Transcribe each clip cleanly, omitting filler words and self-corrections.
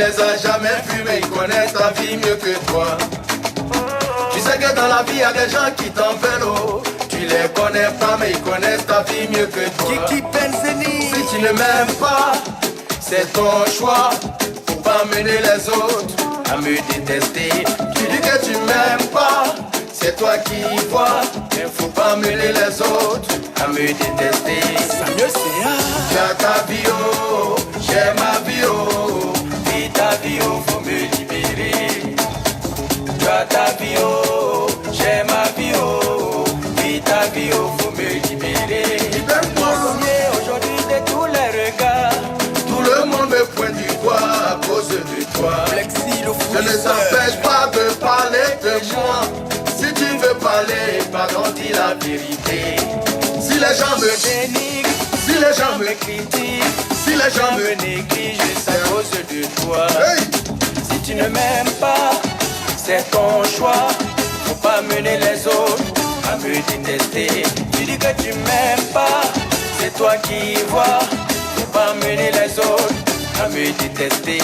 les as jamais vus, mais ils connaissent ta vie mieux que toi. Tu sais que dans la vie, y a des gens qui t'en veulent, oh. Tu les connais pas, mais ils connaissent ta vie mieux que toi. Kiki Benzeni. Si tu ne m'aimes pas, c'est ton choix. Faut pas mener les autres à me détester. Tu dis que tu m'aimes pas, c'est toi qui vois. Mais faut pas mener les autres à me détester. Samuel Sea. Tu as ta vie, oh, j'ai ma vie, oh. Vis ta vie, oh, faut me libérer. Tu as ta vie, oh, j'ai ma vie, oh. Vis ta vie, oh, faut me libérer. Libère-moi, aujourd'hui de tous les regards. Tout le monde me pointe du doigt à cause de toi. Plexi, le Je ne t'empêche pas de parler de moi. Si tu veux parler, pardon, dis la vérité. Si les gens me dénigrent, si les gens me critiquent, si les gens me négligent, c'est à cause de toi. Hey! Si tu ne m'aimes pas, c'est ton choix. Faut pas mener les autres à me détester. Tu dis que tu m'aimes pas, c'est toi qui vois. Faut pas mener les autres à me détester.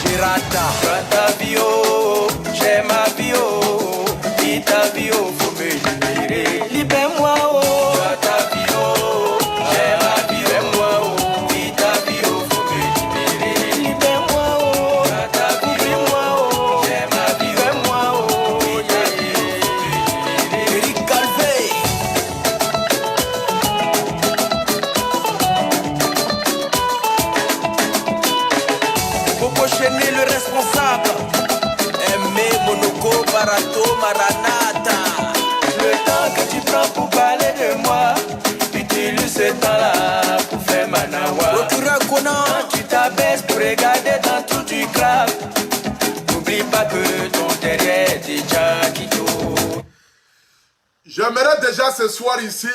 Girata. Tu as ta vie, oh, j'ai ma vie, oh. Vis ta vie, oh, faut me libérer. Libère-moi, oh. Tu as ta vie, oh, j'ai ma vie, libère-moi, oh. Vis ta vie, oh, faut me libérer. Libère-moi, oh. Tu as ta vie, oh, j'ai ma vie, libère-moi, oh. Vis ta vie, oh, faut me libérer. Eric Calvé. Popo Chéné, le responsable. Aimé, Monoko, Barato, Maranata. Le temps que tu prends pour parler de moi, utilise ce temps-là pour faire manawa. Procureur Conan. Quand tu t'abaisses pour regarder dans tout du crap, n'oublie pas que ton derrière est déjà quito. J'aimerais déjà ce soir ici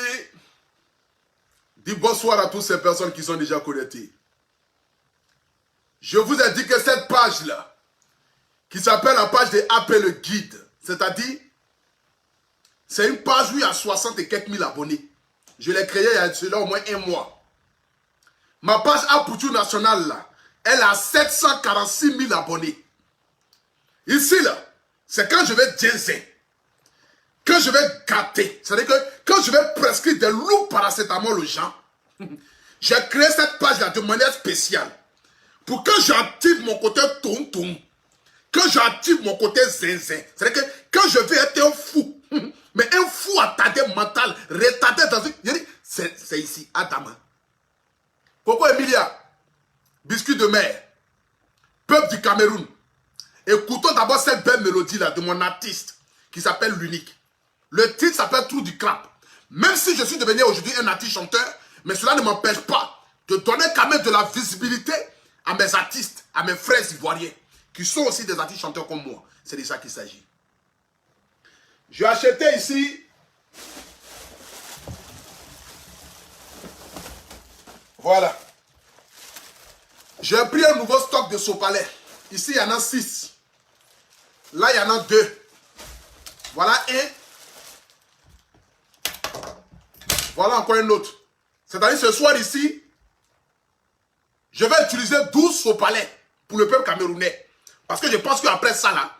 dire bonsoir à toutes ces personnes qui sont déjà connectées. Je vous ai dit que cette page-là, qui s'appelle la page de Appel le Guide, c'est-à-dire, c'est une page où il y a 60 et quelques mille abonnés. Je l'ai créée il y a cela au moins un mois. Ma page Apoutou National, là, elle a 746 000 abonnés. Ici, là, c'est quand je vais diaiser, quand je vais gâter, c'est-à-dire que quand je vais prescrire des loups paracétamol aux gens, j'ai créé cette page-là de manière spéciale. Pour que j'active mon côté tonton, que j'active mon côté zinzin. C'est-à-dire que quand je vais être un fou, mais un fou attardé mental, retardé dans une... C'est ici, Adama. Pourquoi Emilia? Biscuit de mer. Peuple du Cameroun. Écoutons d'abord cette belle mélodie-là de mon artiste qui s'appelle L'Unique. Le titre s'appelle Trou du Crap. Même si je suis devenu aujourd'hui un artiste chanteur, mais cela ne m'empêche pas de donner quand même de la visibilité à mes artistes, à mes frères ivoiriens, qui sont aussi des artistes chanteurs comme moi. C'est de ça qu'il s'agit. J'ai acheté ici voilà. J'ai pris un nouveau stock de sopalais. Ici, il y en a 6. Là, il y en a 2. Voilà un. Voilà encore un autre. C'est-à-dire ce soir ici, je vais utiliser 12 sopalais pour le peuple camerounais. Parce que je pense qu'après ça, là,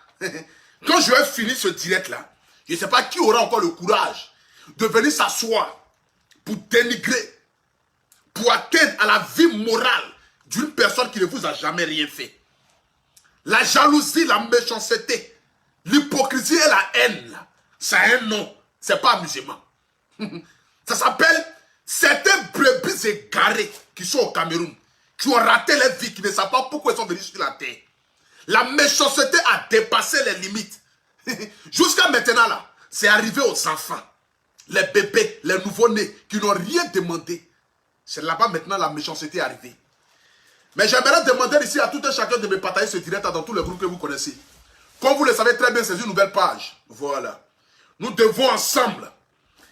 quand je vais finir ce direct-là, je ne sais pas qui aura encore le courage de venir s'asseoir pour dénigrer, pour atteindre à la vie morale d'une personne qui ne vous a jamais rien fait. La jalousie, la méchanceté, l'hypocrisie et la haine, là, ça a un nom. C'est pas amusement. Ça s'appelle certains brebis égarés qui sont au Cameroun, qui ont raté leur vie, qui ne savent pas pourquoi ils sont venus sur la terre. La méchanceté a dépassé les limites. Jusqu'à maintenant, là, c'est arrivé aux enfants, les bébés, les nouveau-nés, qui n'ont rien demandé. C'est là-bas maintenant la méchanceté est arrivée. Mais j'aimerais demander ici à tout un chacun de me partager ce direct dans tous les groupes que vous connaissez. Comme vous le savez très bien, c'est une nouvelle page. Voilà. Nous devons ensemble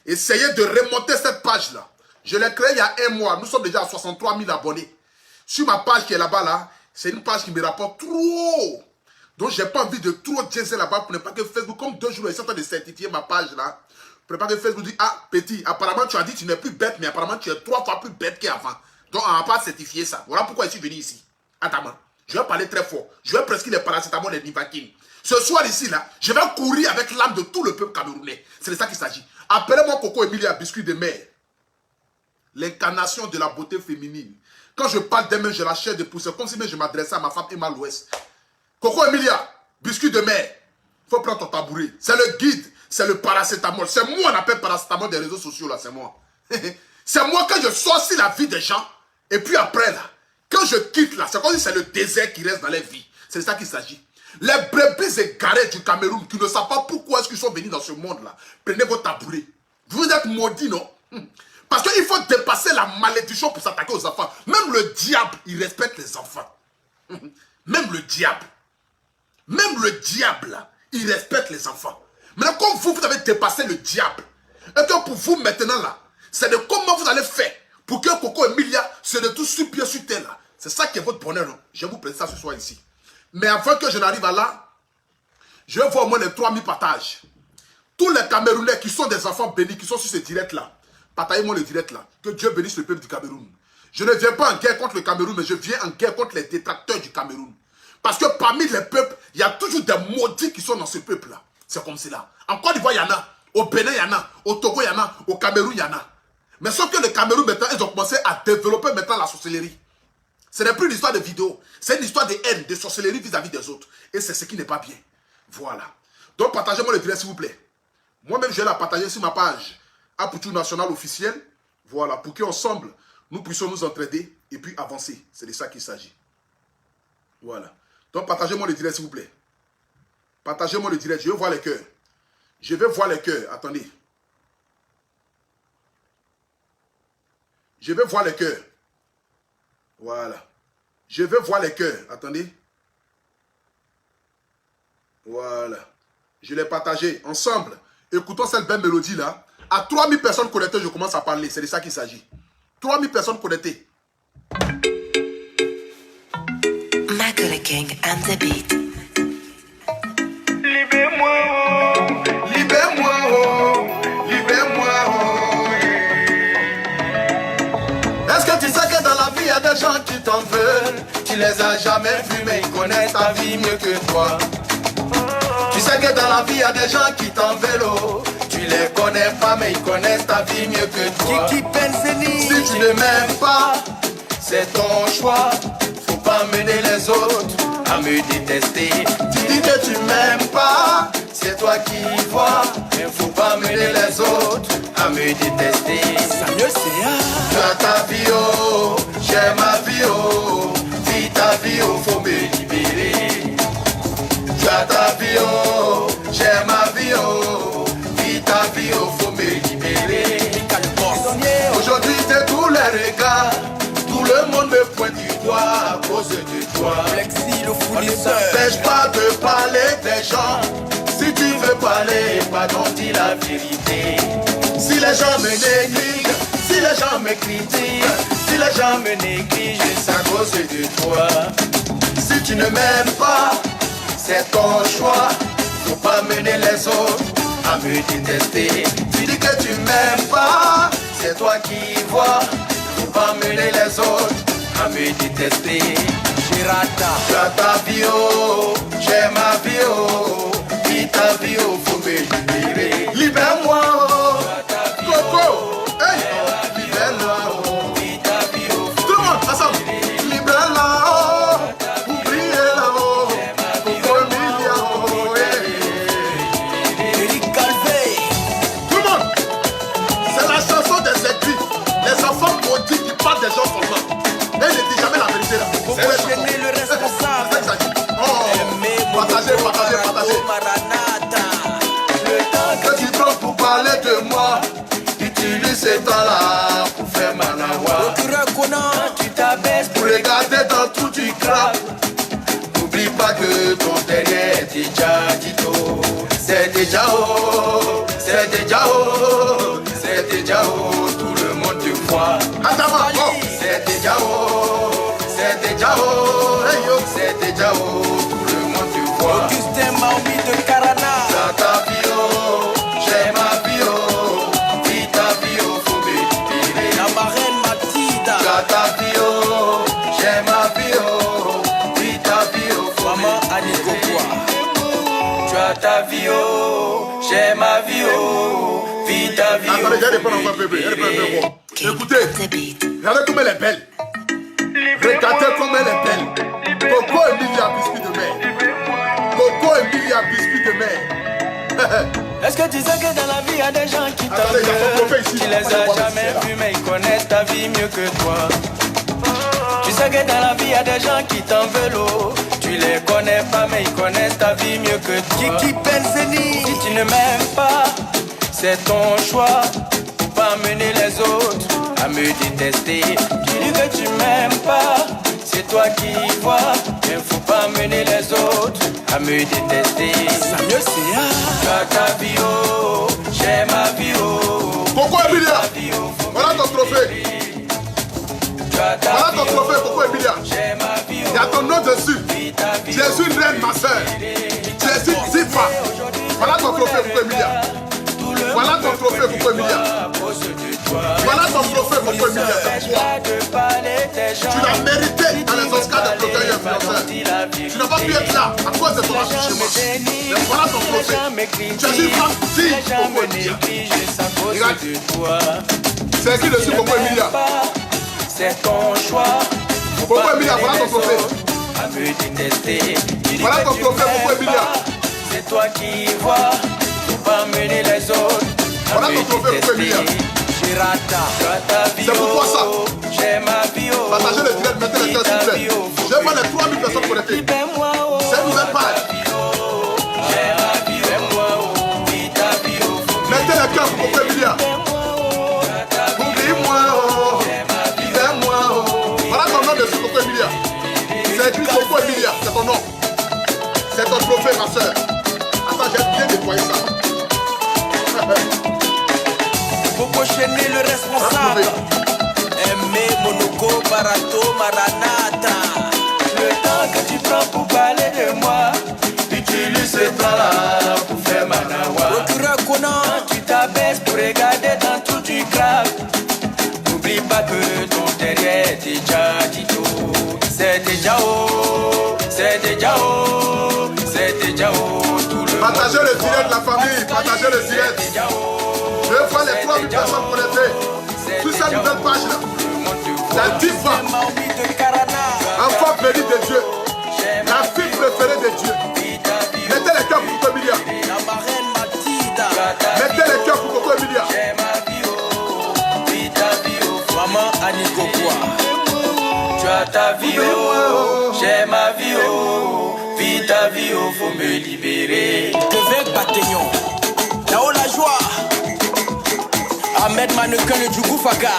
essayer de remonter cette page-là. Je l'ai créée il y a un mois. Nous sommes déjà à 63 000 abonnés. Sur ma page qui est là-bas, là, c'est une page qui me rapporte trop. Donc, je n'ai pas envie de trop diaiser là-bas pour ne pas que Facebook, comme 2 jours, ils sont en train de certifier ma page là. Pour ne pas que Facebook dise, ah, petit, apparemment tu as dit que tu n'es plus bête, mais apparemment tu es 3 fois plus bête qu'avant. Donc, on ne va pas certifier ça. Voilà pourquoi je suis venu ici. Attends. Je vais parler très fort. Je vais prescrire les paracétamol et les Nivaquine. Ce soir ici, là, je vais courir avec l'âme de tout le peuple camerounais. C'est de ça qu'il s'agit. Appelez-moi Coco Emilia, biscuit de mer. L'incarnation de la beauté féminine. Quand je parle d'elle-même, je la chair de pousse. Comme si même je m'adressais à ma femme Emma l'Ouest. Coco Emilia, biscuit de mer. Il faut prendre ton tabouret. C'est le guide, c'est le paracétamol. C'est moi, on appelle paracétamol des réseaux sociaux, là, c'est moi. C'est moi quand je sortis la vie des gens. Et puis après, là, quand je quitte, là, c'est comme si c'est le désert qui reste dans les vies. C'est de ça qu'il s'agit. Les brebis égarés du Cameroun qui ne savent pas pourquoi est-ce qu'ils sont venus dans ce monde-là. Prenez votre tabouret. Vous êtes maudits, non? Parce qu'il faut dépasser la malédiction pour s'attaquer aux enfants. Même le diable, il respecte les enfants. Même le diable. Même le diable, là, il respecte les enfants. Maintenant, comme vous avez dépassé le diable, et que pour vous maintenant, là, c'est de comment vous allez faire pour que Coco Emilia se retrouve sur pied sur terre, là. C'est ça qui est votre bonheur, non? Je vais vous présenter ça ce soir ici. Mais avant que je n'arrive à là, je vais voir au moins les 3000 partages. Tous les Camerounais qui sont des enfants bénis, qui sont sur ce direct-là, partagez-moi le direct-là. Que Dieu bénisse le peuple du Cameroun. Je ne viens pas en guerre contre le Cameroun, mais je viens en guerre contre les détracteurs du Cameroun. Parce que parmi les peuples, il y a toujours des maudits qui sont dans ce peuple-là. C'est comme cela. En Côte d'Ivoire, il y en a. Au Bénin, il y en a. Au Togo, il y en a. Au Cameroun, il y en a. Mais sauf que le Cameroun, maintenant, ils ont commencé à développer maintenant la sorcellerie. Ce n'est plus une histoire de vidéo. C'est une histoire de haine, de sorcellerie vis-à-vis des autres. Et c'est ce qui n'est pas bien. Voilà. Donc, partagez-moi le direct, s'il vous plaît. Moi-même, je vais la partager sur ma page Apoutou National officiel. Voilà. Pour qu'ensemble, nous puissions nous entraider et puis avancer. C'est de ça qu'il s'agit. Voilà. Donc, partagez-moi le direct, s'il vous plaît. Partagez-moi le direct. Je vais voir les cœurs. Je vais voir les cœurs. Attendez. Je vais voir les cœurs. Voilà. Je vais voir les cœurs. Attendez. Voilà. Je l'ai partagé ensemble. Écoutons cette belle mélodie là. À 3000 personnes connectées, je commence à parler. C'est de ça qu'il s'agit. 3000 personnes connectées. Macaulay King and the beat. Libère-moi, oh, libère-moi, oh, libère-moi, oh. Est-ce que tu sais que dans la vie, il y a des gens qui t'en veulent? Tu les as jamais vus, mais ils connaissent ta vie mieux que toi. Tu sais que dans la vie, il y a des gens qui t'en veulent, oh. Tu les connais pas, mais ils connaissent ta vie mieux que toi. Kiki Penseni. Si tu ne m'aimes pas, c'est ton choix. Faut pas mener les autres à me détester. Tu dis que tu m'aimes pas, c'est toi qui vois. Mais faut pas mener les autres à me détester. Samuel Sea. Tu as ta vie, oh, j'ai ma vie, oh. Vis ta vie, oh, faut me libérer. Tu as ta vie, oh, j'ai ma vie, oh. Vis ta vie, oh, faut me libérer. Aujourd'hui, c'est tous les regards. Tout le monde me pointe du doigt à cause de toi. Flexi, le On ne fournisseur. s'empêche pas de parler des gens. Si tu veux parler, pardon, dis la vérité. Si les gens me négligent, si les gens me critiquent, si les gens me négligent, c'est à cause de toi. Si tu ne m'aimes pas, c'est ton choix. Faut pas mener les autres à me détester. Tu dis que tu m'aimes pas, c'est toi qui vois. Faut pas mener les autres à me détester. Girata. Tu as ta vie, oh, j'ai ma vie, oh. Vis ta vie, oh, faut me libérer. Libère-moi, oh, Coco, hey, libère-la, oh. Vis ta vie, oh, tout le monde, ensemble. Libère-la, oh, oubliez-la, oh. Coco Emilia, oh, hey. Eric Calvé. Tout le monde. C'est la chanson des aigris. Les enfants maudits qui parlent des gens seulement. Et ils ne disent jamais la vérité là. Faut C'est les enchaîner chansons. le responsable. C'est ça que ça dit. Oh, partagez, partagez, partagez. Maranatha. Le temps que tu prends pour parler de moi, utilise ce temps-là pour faire manawa. Procureur Conan. Tu t'abaisses pour regarder dans tout du crap. N'oublie pas que ton derrière est déjà dito. C'est déjà haut, c'est déjà haut, c'est déjà haut, tout le monde te voit. Attends, oh. C'est déjà haut, c'est déjà haut, hey yo, c'est déjà haut, tout le monde te voit. Augustin Maomi de Carana. T'as ta vie, oh, j'ai ma vie, oh, vis ta vie, oh, faut me libérer. La marraine Mathilda. T'as ta vie, oh, j'ai ma vie, oh, vis ta vie, oh, j'ai ma vie, oh, vis ta vie. Attendez, j'ai répondre encore un peu. Écoutez, regardez comme elle est belle. Regardez comme elle est belle. Coco Emilia, biscuit de mer. Coco Emilia, biscuit de mer. Est-ce que tu sais que dans la vie, il y a des gens qui t'en Attendez, il y a son trophée ici. Tu les as jamais vus, mais ils connaissent ta vie mieux que toi. Tu sais que dans la vie, il y a des gens qui t'en veulent, oh. Tu les connais pas, mais ils connaissent ta vie mieux que toi. Kiki Benzeni. Si tu ne m'aimes pas, c'est ton choix. Faut pas mener les autres à me détester. Tu dis que tu m'aimes pas, c'est toi qui vois. Mais faut pas mener les autres à me détester. Samuel Sia. Tu as ta vie, oh, j'ai ma vie, oh. Coco Emilia, voilà ton trophée. Voilà ton trophée, Coco Emilia. Il y a ton nom dessus. Tu es une reine, ma soeur. Tu es une diva. Voilà ton trophée, Coco Emilia. Voilà ton trophée, Coco Emilia. Voilà ton trophée, Coco Emilia. Tu l'as mérité dans les Oscars de Cocaïne influenceur. Tu n'as pas pu être là à cause de ton accouchement. Mais voilà ton trophée. Tu es une femme digne, Coco Emilia. Regarde. C'est qui dessus, Coco Emilia? C'est ton choix. Coco Emilia, voilà ton trophée. À me détester. Voilà ton trophée, Coco Emilia. C'est toi qui vois. Faut pas mener les autres. Voilà ton trophée, Coco Emilia. C'est pour toi ça. J'ai ma vie. Partagez le direct, mettez les cœurs s'il vous plaît. Je vois les 3000 personnes connectées. C'est une nouvelle page. Mettez les cœurs pour Coco Emilia. Oublie-moi, oh. Fais-moi, oh. Voilà ton nom dessus, Coco Emilia. C'est écrit Coco Emilia, c'est ton nom. C'est ton trophée, ma soeur. Attends, j'ai bien nettoyé ça. Coco Chéné, le responsable. Aimé, Monoko, Barato, Maranata. Le temps que tu prends pour parler de moi, utilise ce temps-là pour faire manawa. Quand tu t'abaisses pour regarder dans tout du crabe, n'oublie pas que ton derrière est déjà Tito. C'est déjà haut, c'est déjà haut, c'est déjà haut. Partagez le direct, la famille, partagez le direct. Je vois les 3000 personnes connectées sur cette nouvelle page là. La diva, enfant béni de Dieu, la fille préférée de Dieu. Mettez les cœurs pour Coco Emilia. Mettez les cœurs pour Coco Emilia. Maman Annie Kokoa. Tu as ta vie, oh, j'ai ma vie, oh. Vis ta vie, oh, faut me libérer. Québec Bataillon, là-haut la joie. Ahmed Mannequin le Djougou Faka.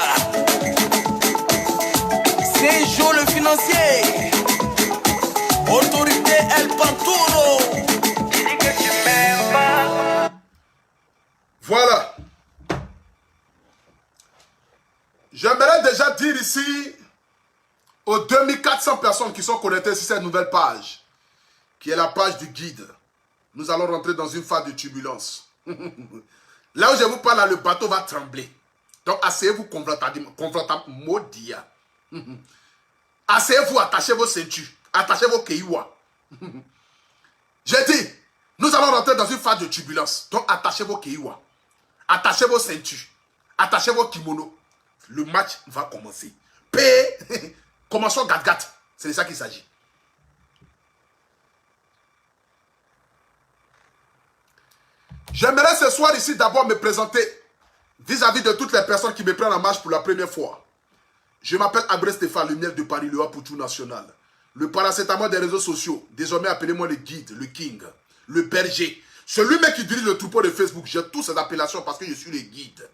C'est Jo le financier. Autorité El Panturo. Dis que tu m'aimes pas. Voilà. J'aimerais déjà dire ici aux 2400 personnes qui sont connectées sur cette nouvelle page, qui est la page du guide. Nous allons rentrer dans une phase de turbulence. Là où je vous parle, là, le bateau va trembler. Donc asseyez-vous confortablement. Asseyez-vous, attachez vos ceintures, attachez vos keiwa. J'ai dit, nous allons rentrer dans une phase de turbulence. Donc attachez vos keiwa, attachez vos ceintures, attachez vos kimonos. Le match va commencer. Commençons gat-gat. C'est de ça qu'il s'agit. J'aimerais ce soir ici d'abord me présenter vis-à-vis de toutes les personnes qui me prennent en marche pour la première fois. Je m'appelle Abré Stéphane, le miel de Paris, le Poutou national. Le paracétamol des réseaux sociaux. Désormais appelez-moi le guide, le king, le berger. Celui même qui dirige le troupeau de Facebook. J'ai toutes ces appellations parce que je suis le guide.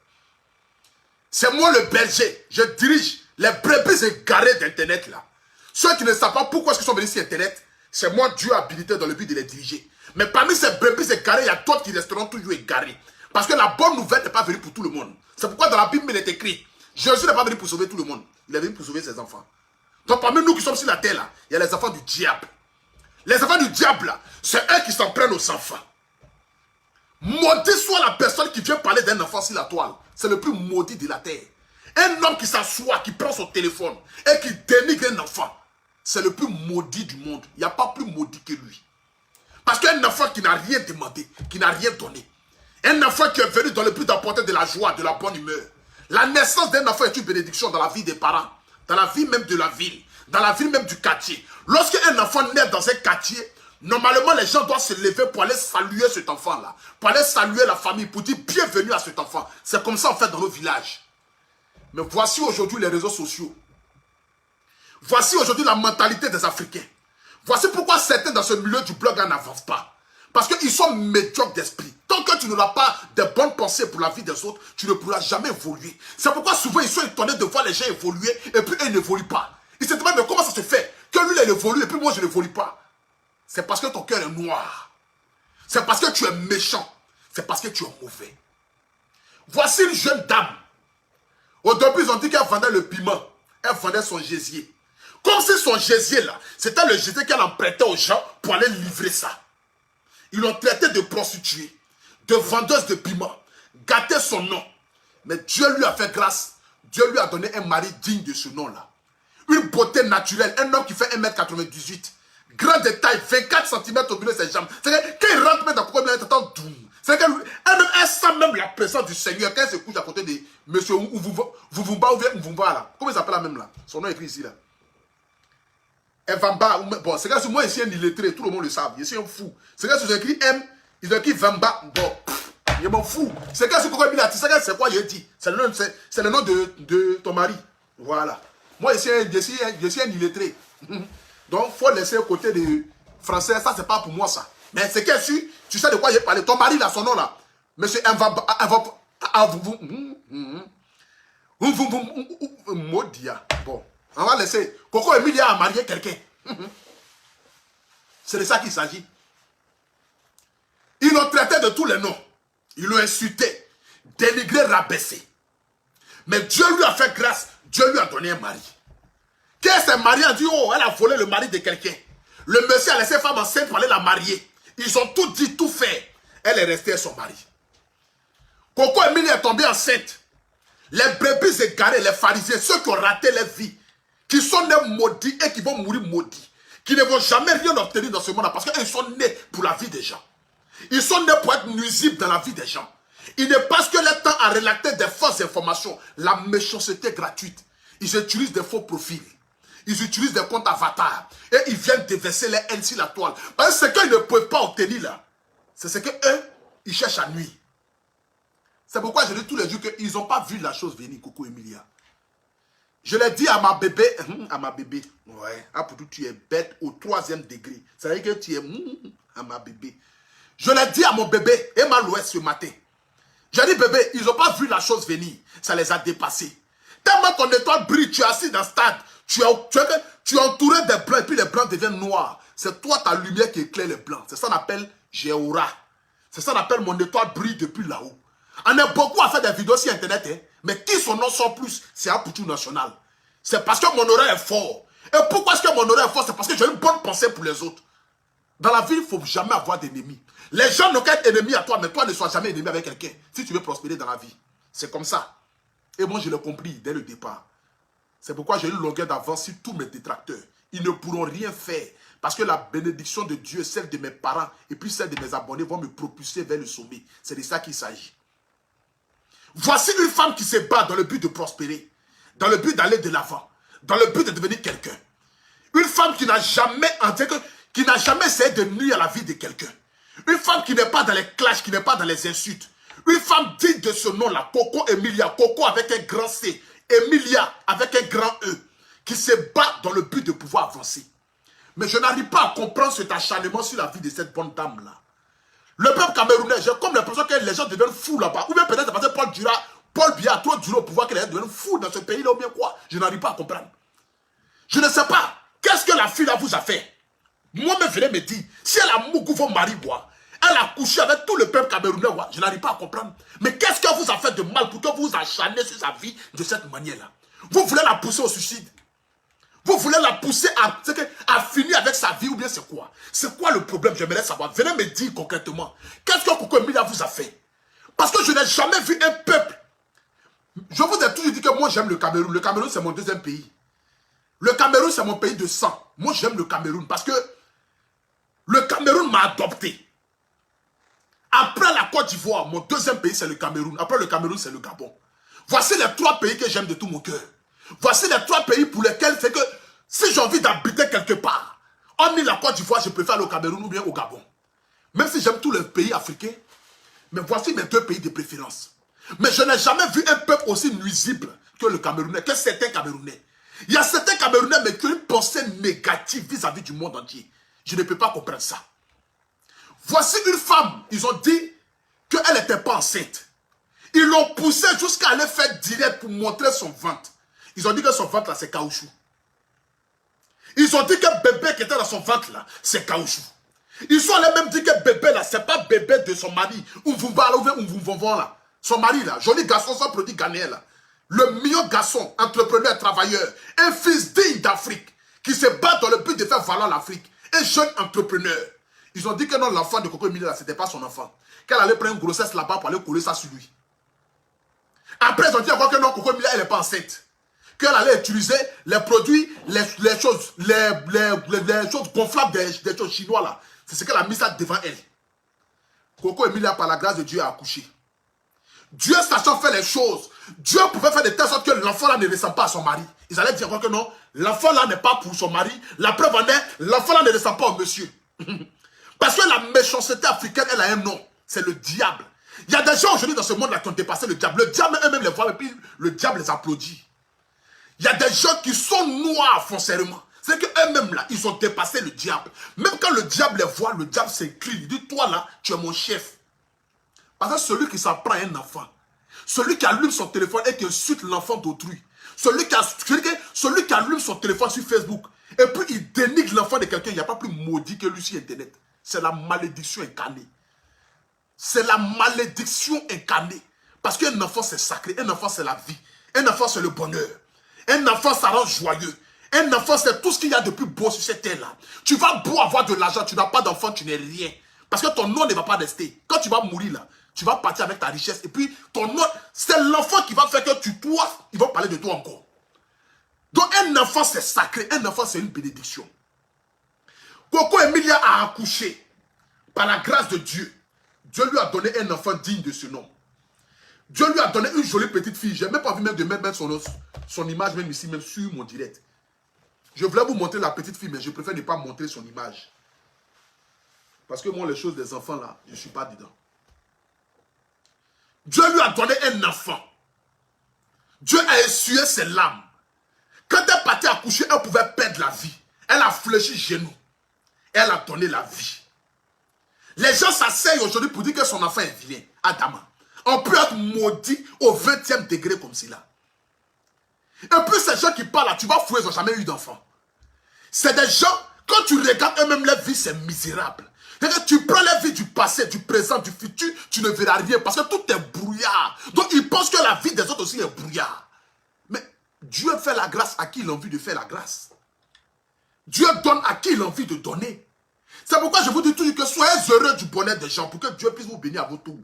C'est moi le berger. Je dirige les brebis égarées d'Internet là. Ceux qui ne savent pas pourquoi ils sont venus sur Internet, c'est moi Dieu habilité dans le but de les diriger. Mais parmi ces brebis égarées, il y a d'autres qui resteront toujours égarés. Parce que la bonne nouvelle n'est pas venue pour tout le monde. C'est pourquoi dans la Bible il est écrit, Jésus n'est pas venu pour sauver tout le monde. Il est venu pour sauver ses enfants. Donc parmi nous qui sommes sur la terre là, il y a les enfants du diable. Les enfants du diable là, c'est eux qui s'en prennent aux enfants. Maudit soit la personne qui vient parler d'un enfant sur la toile. C'est le plus maudit de la terre. Un homme qui s'assoit, qui prend son téléphone et qui dénigre un enfant, c'est le plus maudit du monde. Il n'y a pas plus maudit que lui. Parce qu'un enfant qui n'a rien demandé, qui n'a rien donné, un enfant qui est venu dans le but d'apporter de la joie, de la bonne humeur. La naissance d'un enfant est une bénédiction dans la vie des parents, dans la vie même de la ville, dans la vie même du quartier. Lorsqu'un enfant naît dans un quartier, normalement les gens doivent se lever pour aller saluer cet enfant-là, pour aller saluer la famille, pour dire bienvenue à cet enfant. C'est comme ça en fait dans nos villages. Mais voici aujourd'hui les réseaux sociaux. Voici aujourd'hui la mentalité des Africains. Voici pourquoi certains dans ce milieu du blog n'avancent pas. Parce qu'ils sont médiocres d'esprit. Tant que tu n'auras pas de bonnes pensées pour la vie des autres, tu ne pourras jamais évoluer. C'est pourquoi souvent ils sont étonnés de voir les gens évoluer et puis ils n'évoluent pas. Ils se demandent mais comment ça se fait que lui il évolue et puis moi je n'évolue pas. C'est parce que ton cœur est noir. C'est parce que tu es méchant. C'est parce que tu es mauvais. Voici une jeune dame. Au début ils ont dit qu'elle vendait le piment. Elle vendait son gésier. Comme si son gésier là, c'était le gésier qu'elle empruntait aux gens pour aller livrer ça. Ils l'ont traité de prostituée, de vendeuse de piment, gâté son nom. Mais Dieu lui a fait grâce. Dieu lui a donné un mari digne de ce nom-là. Une beauté naturelle, un homme qui fait 1m98. Grand de taille, 24 cm au milieu de ses jambes. C'est-à-dire, quand il rentre même dans le coin, il entend doum. C'est-à-dire qu'elle sent même la présence du Seigneur quand elle se couche à côté de monsieur Ouvumba ou bien Ouvumba là. Comment il s'appelle la même là? Son nom est écrit ici là. Vamba, bon, c'est que moi ici un illettré, tout le monde le savent, je suis un fou. C'est que j'ai écrit M, ils ont écrit Vamba, bon, je m'en fous. C'est que c'est quoi je dis, c'est le nom de ton mari. Voilà. Moi ici, je suis un illettré. Donc, il faut laisser au côté de français, ça c'est pas pour moi ça. Mais c'est que tu sais de quoi j'ai parlé. Ton mari là, son nom là, monsieur Vamba, Modia, bon. On va laisser. Coco Emilia a marié quelqu'un. C'est de ça qu'il s'agit. Ils l'ont traité de tous les noms. Ils l'ont insulté, dénigré, rabaissé. Mais Dieu lui a fait grâce. Dieu lui a donné un mari. Quand elle s'est mariée, a dit, oh, elle a volé le mari de quelqu'un. Le monsieur a laissé femme enceinte pour aller la marier. Ils ont tout dit, tout fait. Elle est restée à son mari. Coco Emilia est tombée enceinte. Les brebis égarés, les pharisiens, ceux qui ont raté leur vie, qui sont nés maudits et qui vont mourir maudits, qui ne vont jamais rien obtenir dans ce monde-là parce qu'ils sont nés pour la vie des gens. Ils sont nés pour être nuisibles dans la vie des gens. Ils ne passent que leur temps à relater des fausses informations, la méchanceté gratuite. Ils utilisent des faux profils. Ils utilisent des comptes avatars et ils viennent déverser les haines sur la toile. Parce que ce qu'ils ne peuvent pas obtenir là, c'est ce qu'eux, ils cherchent à nuire. C'est pourquoi je dis tous les jours qu'ils n'ont pas vu la chose venir, Coco Emilia. Je l'ai dit à ma bébé, ouais, ah, pour tout, tu es bête au 3e degré. Ça veut dire que tu es à ma bébé. Je l'ai dit à mon bébé, et m'a loué ce matin. J'ai dit, bébé, ils n'ont pas vu la chose venir. Ça les a dépassés. Tellement ton étoile brille, tu es assis dans le stade, tu es entouré des blancs, et puis les blancs deviennent noirs. C'est toi, ta lumière qui éclaire les blancs. C'est ça qu'on appelle Géora. C'est ça qu'on appelle mon étoile brille depuis là-haut. On a beaucoup à faire des vidéos sur Internet, hein. Mais qui son nom sort plus, c'est un Poutou national. C'est parce que mon oreille est fort. Et pourquoi est-ce que mon oreille est fort? C'est parce que j'ai une bonne pensée pour les autres. Dans la vie, il ne faut jamais avoir d'ennemis. Les gens n'ont qu'à être ennemis à toi, mais toi ne sois jamais ennemi avec quelqu'un. Si tu veux prospérer dans la vie. C'est comme ça. Et moi, je l'ai compris dès le départ. C'est pourquoi j'ai une longueur d'avance sur tous mes détracteurs. Ils ne pourront rien faire. Parce que la bénédiction de Dieu, celle de mes parents et puis celle de mes abonnés vont me propulser vers le sommet. C'est de ça qu'il s'agit. Voici une femme qui se bat dans le but de prospérer, dans le but d'aller de l'avant, dans le but de devenir quelqu'un. Une femme qui n'a jamais essayé de nuire à la vie de quelqu'un. Une femme qui n'est pas dans les clashs, qui n'est pas dans les insultes. Une femme digne de ce nom-là, Coco Emilia, Coco avec un grand C, Emilia avec un grand E, qui se bat dans le but de pouvoir avancer. Mais je n'arrive pas à comprendre cet acharnement sur la vie de cette bonne dame-là. Le peuple camerounais, j'ai comme l'impression que les gens deviennent fous là-bas. Ou bien peut-être parce que Paul Biya a trop duré au pouvoir que les gens deviennent fous dans ce pays-là ou bien quoi. Je n'arrive pas à comprendre. Je ne sais pas. Qu'est-ce que la fille-là vous a fait? Moi-même, venez me dire, si elle a mougou vos maris, elle a couché avec tout le peuple camerounais, je n'arrive pas à comprendre. Mais qu'est-ce qu'elle vous a fait de mal pour que vous vous acharnez sur sa vie de cette manière-là? Vous voulez la pousser au suicide? Vous voulez la pousser à finir avec sa vie ou bien c'est quoi? C'est quoi le problème? J'aimerais savoir. Venez me dire concrètement. Qu'est-ce que Coco Emilia vous a fait? Parce que je n'ai jamais vu un peuple. Je vous ai toujours dit que moi j'aime le Cameroun. Le Cameroun c'est mon deuxième pays. Le Cameroun c'est mon pays de sang. Moi j'aime le Cameroun parce que Le Cameroun m'a adopté. Après la Côte d'Ivoire, mon deuxième pays, c'est le Cameroun. Après le Cameroun, c'est le Gabon. Voici les 3 pays que j'aime de tout mon cœur. Voici les 3 pays pour lesquels c'est que si j'ai envie d'habiter quelque part, hormis la Côte d'Ivoire, je préfère le Cameroun ou bien au Gabon. Même si j'aime tous les pays africains, mais voici mes 2 pays de préférence. Mais je n'ai jamais vu un peuple aussi nuisible que le Camerounais, que certains Camerounais. Il y a certains Camerounais mais qui ont une pensée négative vis-à-vis du monde entier. Je ne peux pas comprendre ça. Voici une femme, ils ont dit qu'elle n'était pas enceinte. Ils l'ont poussée jusqu'à aller faire direct pour montrer son ventre. Ils ont dit que son ventre là c'est caoutchouc. Ils ont dit que bébé qui était dans son ventre là, c'est caoutchouc. Ils ont allés même dire que bébé là, c'est pas bébé de son mari. Ou vous là. Son mari là, joli garçon sans produit ghanéen là. Le meilleur garçon, entrepreneur, travailleur, un fils digne d'Afrique, qui se bat dans le but de faire valoir l'Afrique. Un jeune entrepreneur. Ils ont dit que non, l'enfant de Coco Emilia là, c'était pas son enfant. Qu'elle allait prendre une grossesse là-bas pour aller coller ça sur lui. Après, ils ont dit encore que non, Coco Emilia, elle n'est pas enceinte. Qu'elle allait utiliser les produits, les choses gonflables des choses chinois là. C'est ce qu'elle a mis ça devant elle. Coco Emilia, par la grâce de Dieu, a accouché. Dieu sachant faire les choses, Dieu pouvait faire de telle sorte que l'enfant là ne ressemble pas à son mari. Ils allaient dire encore que non, l'enfant là n'est pas pour son mari. La preuve en est, l'enfant là ne ressemble pas au monsieur. Parce que la méchanceté africaine, elle a un nom. C'est le diable. Il y a des gens aujourd'hui dans ce monde là qui ont dépassé le diable. Le diable eux-mêmes les voient et puis le diable les applaudit. Il y a des gens qui sont noirs foncièrement. C'est qu'eux-mêmes là, ils ont dépassé le diable. Même quand le diable les voit, le diable s'écrie. Il dit, toi là, tu es mon chef. Parce que celui qui s'en prend un enfant, celui qui allume son téléphone et qui insulte l'enfant d'autrui, celui qui allume son téléphone sur Facebook, et puis il dénigre l'enfant de quelqu'un, il n'y a pas plus maudit que lui sur Internet. C'est la malédiction incarnée. C'est la malédiction incarnée. Parce qu'un enfant c'est sacré, un enfant c'est la vie, un enfant c'est le bonheur, un enfant ça rend joyeux. Un enfant c'est tout ce qu'il y a de plus beau sur cette terre-là. Tu vas beau avoir de l'argent, tu n'as pas d'enfant, tu n'es rien. Parce que ton nom ne va pas rester. Quand tu vas mourir là, tu vas partir avec ta richesse. Et puis, ton nom, c'est l'enfant qui va faire que toi, ils vont parler de toi encore. Donc, un enfant, c'est sacré. Un enfant, c'est une bénédiction. Coco Emilia a accouché. Par la grâce de Dieu. Dieu lui a donné un enfant digne de ce nom. Dieu lui a donné une jolie petite fille. Je n'ai même pas vu même de mettre son image, même ici, même sur mon direct. Je voulais vous montrer la petite fille, mais je préfère ne pas montrer son image. Parce que moi, les choses des enfants là, je ne suis pas dedans. Dieu lui a donné un enfant. Dieu a essuyé ses larmes. Quand elle partait accoucher, elle pouvait perdre la vie. Elle a fléchi genou. Elle a donné la vie. Les gens s'asseyent aujourd'hui pour dire que son enfant est vilain. Adama. On peut être maudit au 20e degré comme cela. Et puis ces gens qui parlent là, tu vas fouiller, ils n'ont jamais eu d'enfant. C'est des gens, quand tu regardes eux-mêmes leur vie, c'est misérable. Tu prends la vie du passé, du présent, du futur, tu ne verras rien parce que tout est brouillard. Donc ils pensent que la vie des autres aussi est brouillard. Mais Dieu fait la grâce à qui il a envie de faire la grâce. Dieu donne à qui il a envie de donner. C'est pourquoi je vous dis toujours que soyez heureux du bonheur des gens pour que Dieu puisse vous bénir à votre tour.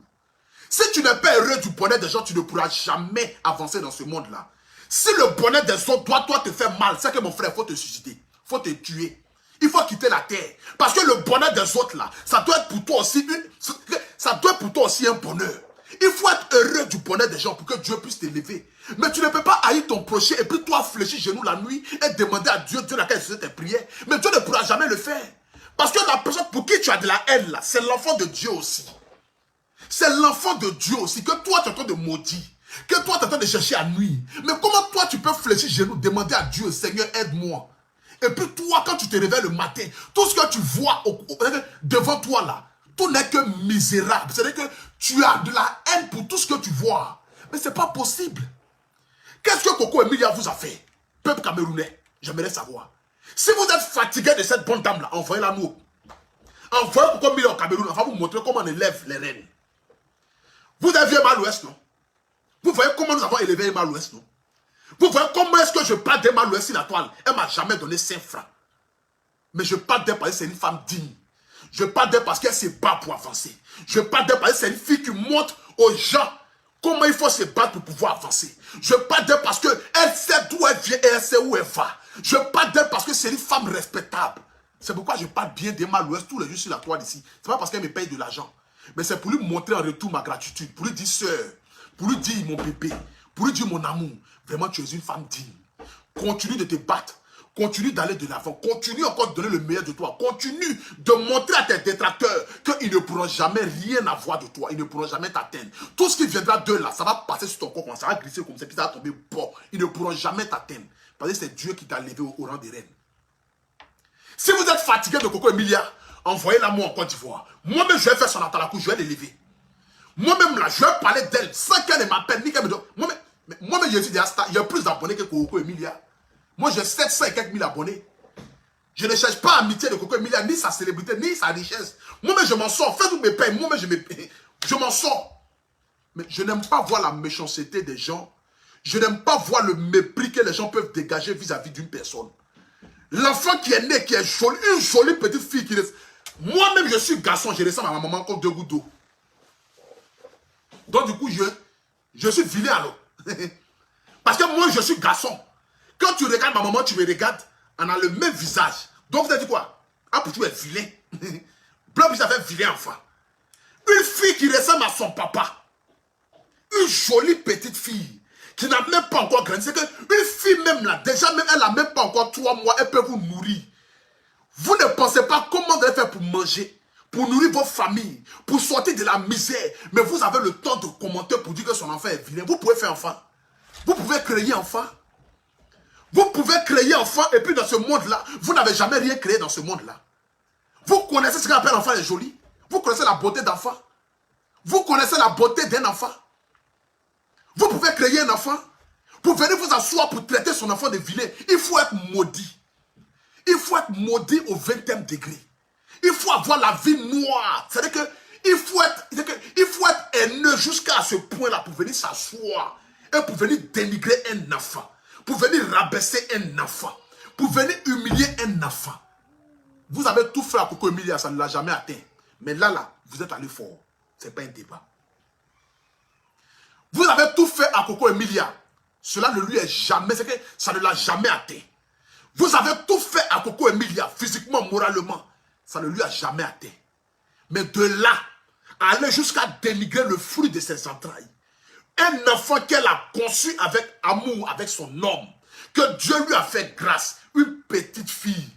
Si tu n'es pas heureux du bonheur des gens, tu ne pourras jamais avancer dans ce monde-là. Si le bonheur des autres doit toi te faire mal, c'est que mon frère, il faut te susciter, il faut te tuer. Il faut quitter la terre. Parce que le bonheur des autres là, ça doit être pour toi aussi un bonheur. Il faut être heureux du bonheur des gens pour que Dieu puisse t'élever. Mais tu ne peux pas haïr ton prochain et puis toi fléchir genoux la nuit et demander à Dieu, Dieu n'a qu'à exaucer tes prières. Mais Dieu ne pourra jamais le faire. Parce que la personne pour qui tu as de la haine là, c'est l'enfant de Dieu aussi. C'est l'enfant de Dieu aussi que toi tu es en train de maudire. Que toi tu es en train de chercher à nuire. Mais comment toi tu peux fléchir genoux, demander à Dieu, Seigneur aide-moi. Et puis toi, quand tu te réveilles le matin, tout ce que tu vois devant toi là, tout n'est que misérable. C'est-à-dire que tu as de la haine pour tout ce que tu vois. Mais ce n'est pas possible. Qu'est-ce que Coco Emilia vous a fait? Peuple camerounais, j'aimerais savoir. Si vous êtes fatigué de cette bonne dame là, envoyez-la nous. Envoyez Coco Emilia au Cameroun, on va vous montrer comment on élève les reines. Vous avez vu Mal-Ouest, non? Vous voyez comment nous avons élevé Mal-Ouest, non? Vous voyez comment est-ce que je parle d'Emma Louis sur la toile? Elle ne m'a jamais donné 5 francs. Mais je parle d'elle parce que c'est une femme digne. Je parle d'elle parce qu'elle se bat pour avancer. Je parle d'elle parce que c'est une fille qui montre aux gens comment il faut se battre pour pouvoir avancer. Je parle d'elle parce qu'elle sait d'où elle vient et elle sait où elle va. Je parle d'elle parce que c'est une femme respectable. C'est pourquoi je parle bien d'Emma l'Ouest tous les jours sur la toile ici. C'est pas parce qu'elle me paye de l'argent. Mais c'est pour lui montrer en retour ma gratitude. Pour lui dire, sœur, pour lui dire mon bébé, pour lui dire mon amour. Vraiment, tu es une femme digne. Continue de te battre. Continue d'aller de l'avant. Continue encore de donner le meilleur de toi. Continue de montrer à tes détracteurs qu'ils ne pourront jamais rien avoir de toi. Ils ne pourront jamais t'atteindre. Tout ce qui viendra d'eux là, ça va passer sur ton corps, ça va glisser comme ça, puis ça va tomber bon. Ils ne pourront jamais t'atteindre. Parce que c'est Dieu qui t'a levé au rang des reines. Si vous êtes fatigué de Coco Emilia, envoyez-la moi en Côte d'Ivoire. Moi-même, je vais faire son atalakou, je vais l'élever. Moi-même, là, je vais parler d'elle sans qu'elle ne m'appelle, ni qu'elle me donne. Moi-même, je suis des Asta, il y a plus d'abonnés que Coco Emilia. Moi, j'ai 700 et quelques mille abonnés. Je ne cherche pas l'amitié de Coco Emilia, ni sa célébrité, ni sa richesse. Moi-même, je m'en sors. Faites-vous me payer. Moi-même, je m'en sors. Mais je n'aime pas voir la méchanceté des gens. Je n'aime pas voir le mépris que les gens peuvent dégager vis-à-vis d'une personne. L'enfant qui est né, qui est jolie, une jolie petite fille qui reste. Moi-même, je suis garçon, je ressemble à ma maman comme 2 gouttes d'eau. Donc, du coup, je suis vilain alors. Parce que moi, je suis garçon. Quand tu regardes ma maman, tu me regardes, on a le même visage. Donc, vous avez dit quoi? Ah, pour tu es vilain. Blanc, ça fait vilain enfant. Une fille qui ressemble à son papa. Une jolie petite fille qui n'a même pas encore grandi. C'est qu'une fille même là, déjà même, elle n'a même pas encore 3 mois, elle peut vous nourrir. Vous ne pensez pas comment vous allez faire pour manger, pour nourrir vos familles, pour sortir de la misère. Mais vous avez le temps de commenter pour dire que son enfant est vilain. Vous pouvez faire enfant. Vous pouvez créer enfant. Vous pouvez créer enfant et puis dans ce monde-là, vous n'avez jamais rien créé dans ce monde-là. Vous connaissez ce qu'on appelle enfant est joli. Vous connaissez la beauté d'enfant. Vous connaissez la beauté d'un enfant. Vous pouvez créer un enfant. Pour venir vous asseoir pour traiter son enfant de vilain, il faut être maudit. Il faut être maudit au 20e degré. Il faut avoir la vie noire. C'est-à-dire qu'il faut être haineux jusqu'à ce point-là pour venir s'asseoir et pour venir dénigrer un enfant. Pour venir rabaisser un enfant. Pour venir humilier un enfant. Vous avez tout fait à Coco Emilia, ça ne l'a jamais atteint. Mais là, vous êtes allé fort. Ce n'est pas un débat. Vous avez tout fait à Coco Emilia. Cela ne lui est jamais, c'est que ça ne l'a jamais atteint. Vous avez tout fait à Coco Emilia, physiquement, moralement. Ça ne lui a jamais atteint. Mais de là, aller jusqu'à dénigrer le fruit de ses entrailles. Un enfant qu'elle a conçu avec amour, avec son homme. Que Dieu lui a fait grâce. Une petite fille,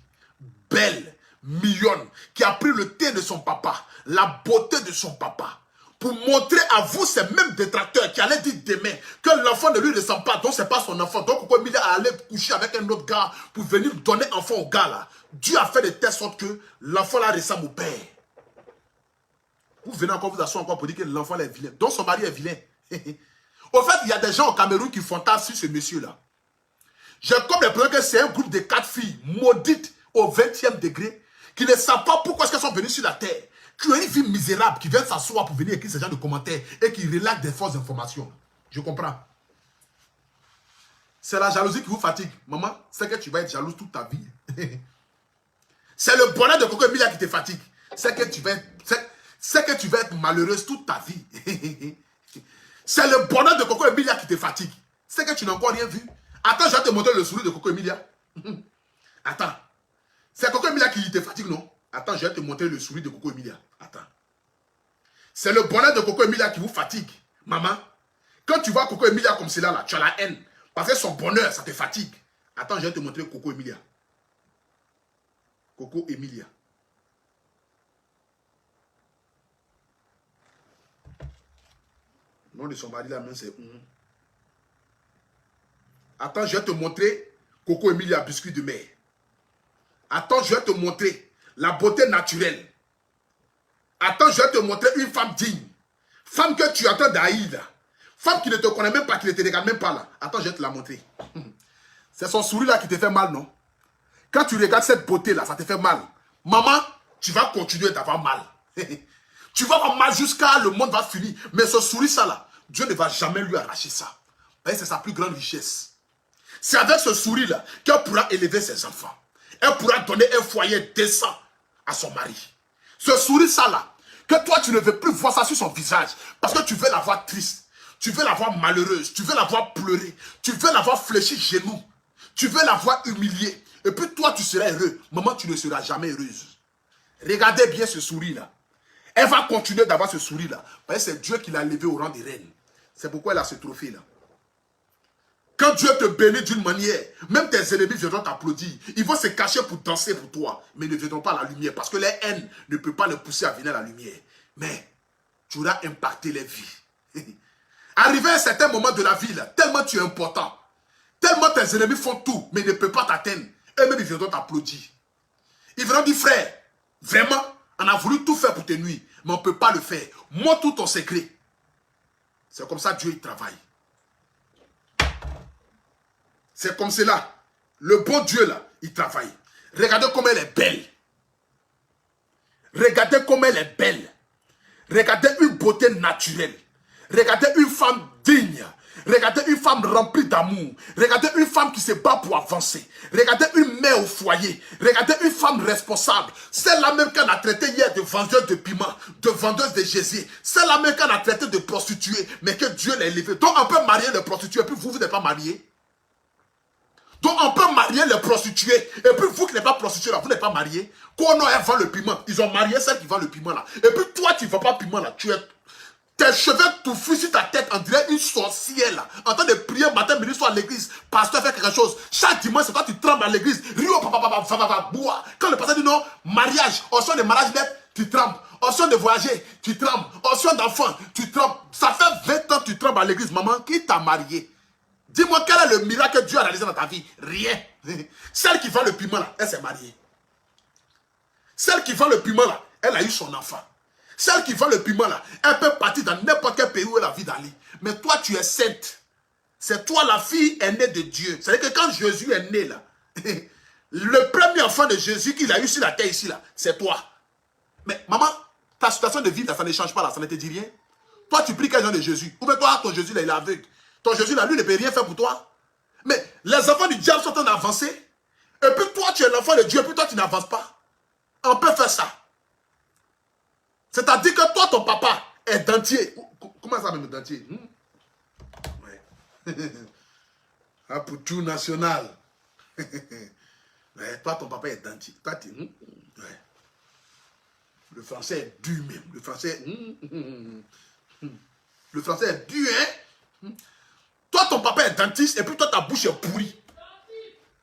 belle, mignonne, qui a pris le thé de son papa, la beauté de son papa. Pour montrer à vous, ces mêmes détracteurs qui allaient dire demain que l'enfant ne lui ressemble pas, donc ce n'est pas son enfant. Donc, Coco Emilia allait coucher avec un autre gars pour venir donner enfant au gars là. Dieu a fait de telle sorte que l'enfant là ressemble au père. Vous venez encore vous asseoir encore pour dire que l'enfant est vilain. Donc, son mari est vilain. Au fait, il y a des gens au Cameroun qui fantasment sur ce monsieur-là. J'ai comme l'impression que c'est un groupe de 4 filles maudites au 20e degré qui ne savent pas pourquoi est-ce qu'elles sont venues sur la terre. Tu es une fille misérable qui vient s'asseoir pour venir écrire ce genre de commentaires et qui relaxe des fausses informations. Je comprends. C'est la jalousie qui vous fatigue. Maman, c'est que tu vas être jalouse toute ta vie. C'est le bonheur de Coco Emilia qui te fatigue. C'est que tu vas être malheureuse toute ta vie. C'est le bonheur de Coco Emilia qui te fatigue. C'est que tu n'as encore rien vu. Attends, je vais te montrer le sourire de Coco Emilia. Attends. C'est Coco Emilia qui te fatigue, non? Attends, je vais te montrer le sourire de Coco Emilia. Attends. C'est le bonheur de Coco Emilia qui vous fatigue. Maman, quand tu vois Coco Emilia comme cela, là, tu as la haine. Parce que son bonheur, ça te fatigue. Attends, je vais te montrer Coco Emilia. Coco Emilia. Le nom de son mari là même c'est Attends, je vais te montrer Coco Emilia, biscuit de mer. Attends, je vais te montrer la beauté naturelle. Attends, je vais te montrer une femme digne. Femme que tu entends d'haïr. Femme qui ne te connaît même pas, qui ne te regarde même pas là. Attends, je vais te la montrer. C'est son sourire là qui te fait mal, non? Quand tu regardes cette beauté là, ça te fait mal. Maman, tu vas continuer d'avoir mal. Tu vas avoir mal jusqu'à le monde va finir. Mais ce sourire ça là, Dieu ne va jamais lui arracher ça. C'est sa plus grande richesse. C'est avec ce sourire là qu'elle pourra élever ses enfants. Elle pourra donner un foyer décent à son mari. Ce sourire ça là, que toi tu ne veux plus voir ça sur son visage. Parce que tu veux la voir triste. Tu veux la voir malheureuse. Tu veux la voir pleurer. Tu veux la voir fléchir genoux. Tu veux la voir humiliée. Et puis toi, tu seras heureux. Maman, tu ne seras jamais heureuse. Regardez bien ce sourire-là. Elle va continuer d'avoir ce sourire-là. Parce que c'est Dieu qui l'a levé au rang de reine. C'est pourquoi elle a ce trophée-là. Quand Dieu te bénit d'une manière, même tes ennemis viendront t'applaudir. Ils vont se cacher pour danser pour toi. Mais ils ne viendront pas à la lumière. Parce que les haines ne peuvent pas les pousser à venir à la lumière. Mais tu auras impacté les vies. Arrivé à un certain moment de la vie, là, tellement tu es important. Tellement tes ennemis font tout, mais ils ne peuvent pas t'atteindre. Eux-mêmes, ils viendront t'applaudir. Ils viendront dire, frère, vraiment, on a voulu tout faire pour te nuire, mais on ne peut pas le faire. Montre tout ton secret. C'est comme ça Dieu il travaille. C'est comme cela. Le bon Dieu là, il travaille. Regardez comme elle est belle. Regardez comme elle est belle. Regardez une beauté naturelle. Regardez une femme digne. Regardez une femme remplie d'amour. Regardez une femme qui se bat pour avancer. Regardez une mère au foyer. Regardez une femme responsable. Celle-là même qu'on a traité hier de vendeuse de piment, de vendeuse de Jésus. Celle-là même qu'on a traité de prostituée, mais que Dieu l'a élevée. Donc on peut marier les prostituées, et puis vous n'êtes pas mariés. Donc on peut marier les prostituées, et puis vous qui n'êtes pas prostituée là, vous n'êtes pas mariés. Quand on vend le piment, ils ont marié celle qui vend le piment là. Et puis toi tu ne vends pas le piment là, tu es... Tes cheveux touffus sur ta tête, on dirait une sorcière là. En train de prier matin, midi, soir à l'église. Pasteur fait quelque chose. Chaque dimanche, c'est toi tu trembles à l'église. Rio, papa, bois. Quand le pasteur dit non, mariage, option de mariage net, tu trembles. Option de voyager, tu trembles. Option d'enfant, tu trembles. Ça fait 20 ans que tu trembles à l'église. Maman, qui t'a marié? Dis-moi quel est le miracle que Dieu a réalisé dans ta vie? Rien. Celle qui vend le piment là, elle s'est mariée. Celle qui vend le piment là, elle a eu son enfant. Celle qui vend le piment là, elle peut partir dans n'importe quel pays où elle a envie d'aller. Mais toi, tu es sainte. C'est toi la fille aînée de Dieu. C'est-à-dire que quand Jésus est né là, le premier enfant de Jésus qu'il a eu sur la terre ici là, c'est toi. Mais maman, ta situation de vie là, ça ne change pas là, ça ne te dit rien. Toi, tu pries quel genre de Jésus? Ou bien toi, ton Jésus là, il est aveugle. Ton Jésus là, lui, ne peut rien faire pour toi. Mais les enfants du diable sont en train d'avancer. Et puis toi, tu es l'enfant de Dieu, et puis toi, tu n'avances pas. On peut faire ça. C'est-à-dire que toi, ton papa est dentier. Comment ça même dentier? Ouais. Un poutou national. Ouais, toi, ton papa est dentier. Toi, tu... Ouais. Le français est dur même. Le français... Le français est dur, hein? Toi, ton papa est dentiste et puis toi, ta bouche est pourrie.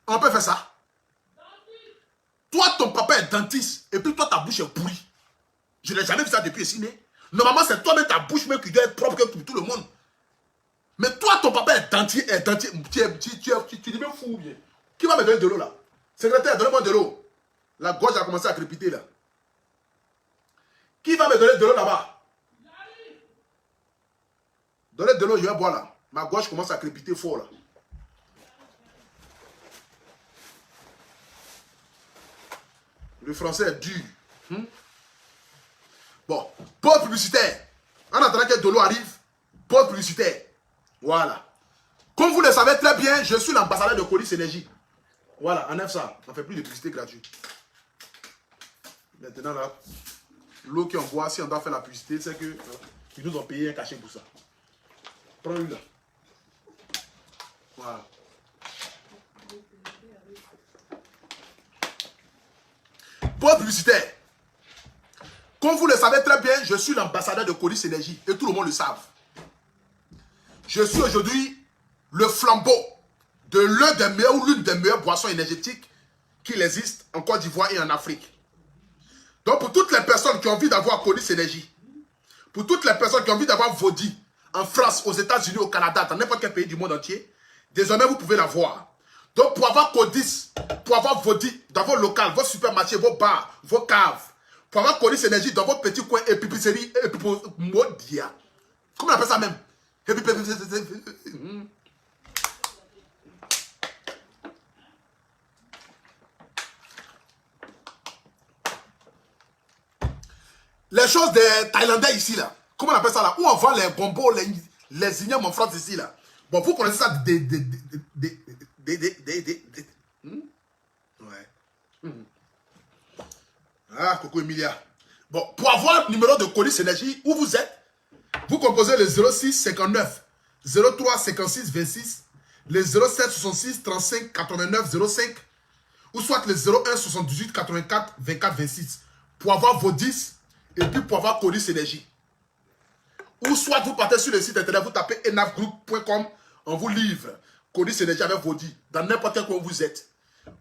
On peut faire ça? Toi, ton papa est dentiste et puis toi, ta bouche est pourrie. Je n'ai jamais vu ça depuis ici, né? Normalement, c'est toi-même ta bouche même qui doit être propre pour tout le monde. Mais toi, ton papa est dentier. Tu dis même fou bien. Qui va me donner de l'eau là? Secrétaire, donnez-moi de l'eau. La gorge a commencé à crépiter là. Qui va me donner de l'eau là-bas? Donnez de l'eau, je vais boire là. Ma gorge commence à crépiter fort là. Le français est dur. Bon, pause publicitaire. En attendant que de l'eau arrive, pause publicitaire. Voilà. Comme vous le savez très bien, je suis l'ambassadeur de Colis Énergie. Voilà, enlève ça. On ne fait plus de publicité gratuite. Maintenant là, l'eau qu'on boit, si on doit faire la publicité, c'est que ils nous ont payé un cachet pour ça. Prends-le là. Voilà. Pause publicitaire. Comme vous le savez très bien, je suis l'ambassadeur de Colis Énergie et tout le monde le savent. Je suis aujourd'hui le flambeau de l'un des meilleurs ou l'une des meilleures boissons énergétiques qu'il existe en Côte d'Ivoire et en Afrique. Donc pour toutes les personnes qui ont envie d'avoir Colis Énergie, pour toutes les personnes qui ont envie d'avoir Vodi en France, aux États-Unis, au Canada, dans n'importe quel pays du monde entier, désormais vous pouvez l'avoir. Donc pour avoir Codis, pour avoir Vodi dans vos locales, vos supermarchés, vos bars, vos caves, pour avoir Colis Énergie dans vos petits coins épiceries, Modia. Comment on appelle ça même? Les choses des Thaïlandais ici là, comment on appelle ça là? Où on vend les bonbons, les ignomes en France ici là. Bon, vous connaissez ça ouais. Ah, Coco Emilia. Bon, pour avoir le numéro de Colis Énergie, où vous êtes, vous composez le 06 59 03 56 26, le 07 66 35 89 05, ou ou soit le 01 78 84 24 26 pour avoir vos 10 et puis pour avoir Coris Énergie. Ou soit vous partez sur le site internet, vous tapez enafgroup.com, on vous livre Coris Énergie avec vos 10 dans n'importe quel coin où vous êtes.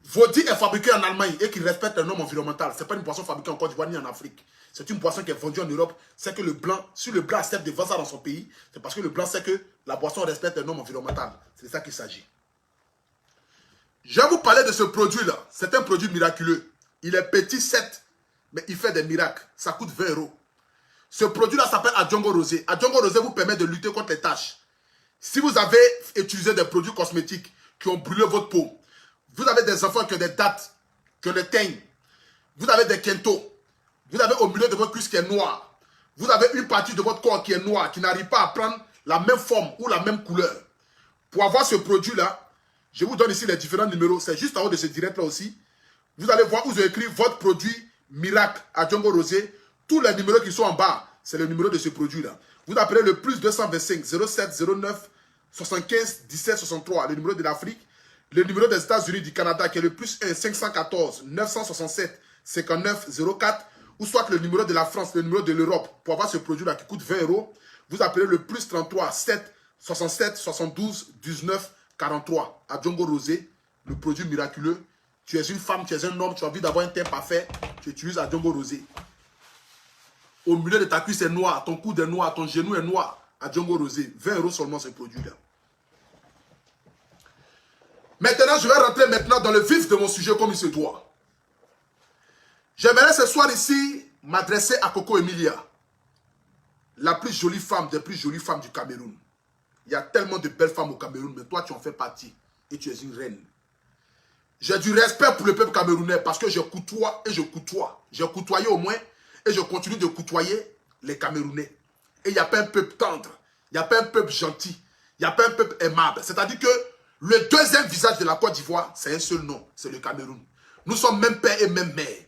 Vodi est fabriqué en Allemagne et qui respecte un norme environnemental. Ce n'est pas une boisson fabriquée en Côte d'Ivoire ni en Afrique. C'est une boisson qui est vendue en Europe. C'est que le blanc, si le blanc accepte de vendre ça dans son pays, c'est parce que le blanc sait que la boisson respecte un norme environnemental. C'est de ça qu'il s'agit. Je vais vous parler de ce produit-là. C'est un produit miraculeux. Il est petit, 7, mais il fait des miracles. Ça coûte 20 €. Ce produit-là s'appelle Adjongo Rosé. Adjongo Rosé vous permet de lutter contre les taches. Si vous avez utilisé des produits cosmétiques qui ont brûlé votre peau, vous avez des enfants qui ont des dates, qui ont des teignes, vous avez des kentos, vous avez au milieu de votre cuisse qui est noir, vous avez une partie de votre corps qui est noire, qui n'arrive pas à prendre la même forme ou la même couleur. Pour avoir ce produit-là, je vous donne ici les différents numéros, c'est juste en haut de ce direct-là aussi. Vous allez voir où j'ai écrit votre produit miracle Adjongo Rosé. Tous les numéros qui sont en bas, c'est le numéro de ce produit-là. Vous appelez le plus 225 07 09 75 17 63, le numéro de l'Afrique. Le numéro des États-Unis du Canada qui est le plus 1 514 967 59 04, ou soit le numéro de la France, le numéro de l'Europe pour avoir ce produit-là qui coûte 20 €. Vous appelez le plus 33 7 67 72 19 43. Adjongo Rosé, le produit miraculeux. Tu es une femme, tu es un homme, tu as envie d'avoir un teint parfait, tu utilises Adjongo Rosé. Au milieu de ta cuisse est noir, ton coude est noir, ton genou est noir. Adjongo Rosé, 20 € seulement ce produit-là. Maintenant, je vais rentrer maintenant dans le vif de mon sujet comme il se doit. J'aimerais ce soir ici m'adresser à Coco Emilia, la plus jolie femme des plus jolies femmes du Cameroun. Il y a tellement de belles femmes au Cameroun, mais toi tu en fais partie et tu es une reine. J'ai du respect pour le peuple camerounais parce que je côtoie et je côtoie. J'ai côtoyé au moins et je continue de côtoyer les Camerounais. Et il n'y a pas un peuple tendre, il n'y a pas un peuple gentil, il n'y a pas un peuple aimable. C'est-à-dire que le deuxième visage de la Côte d'Ivoire, c'est un seul nom, c'est le Cameroun. Nous sommes même père et même mère.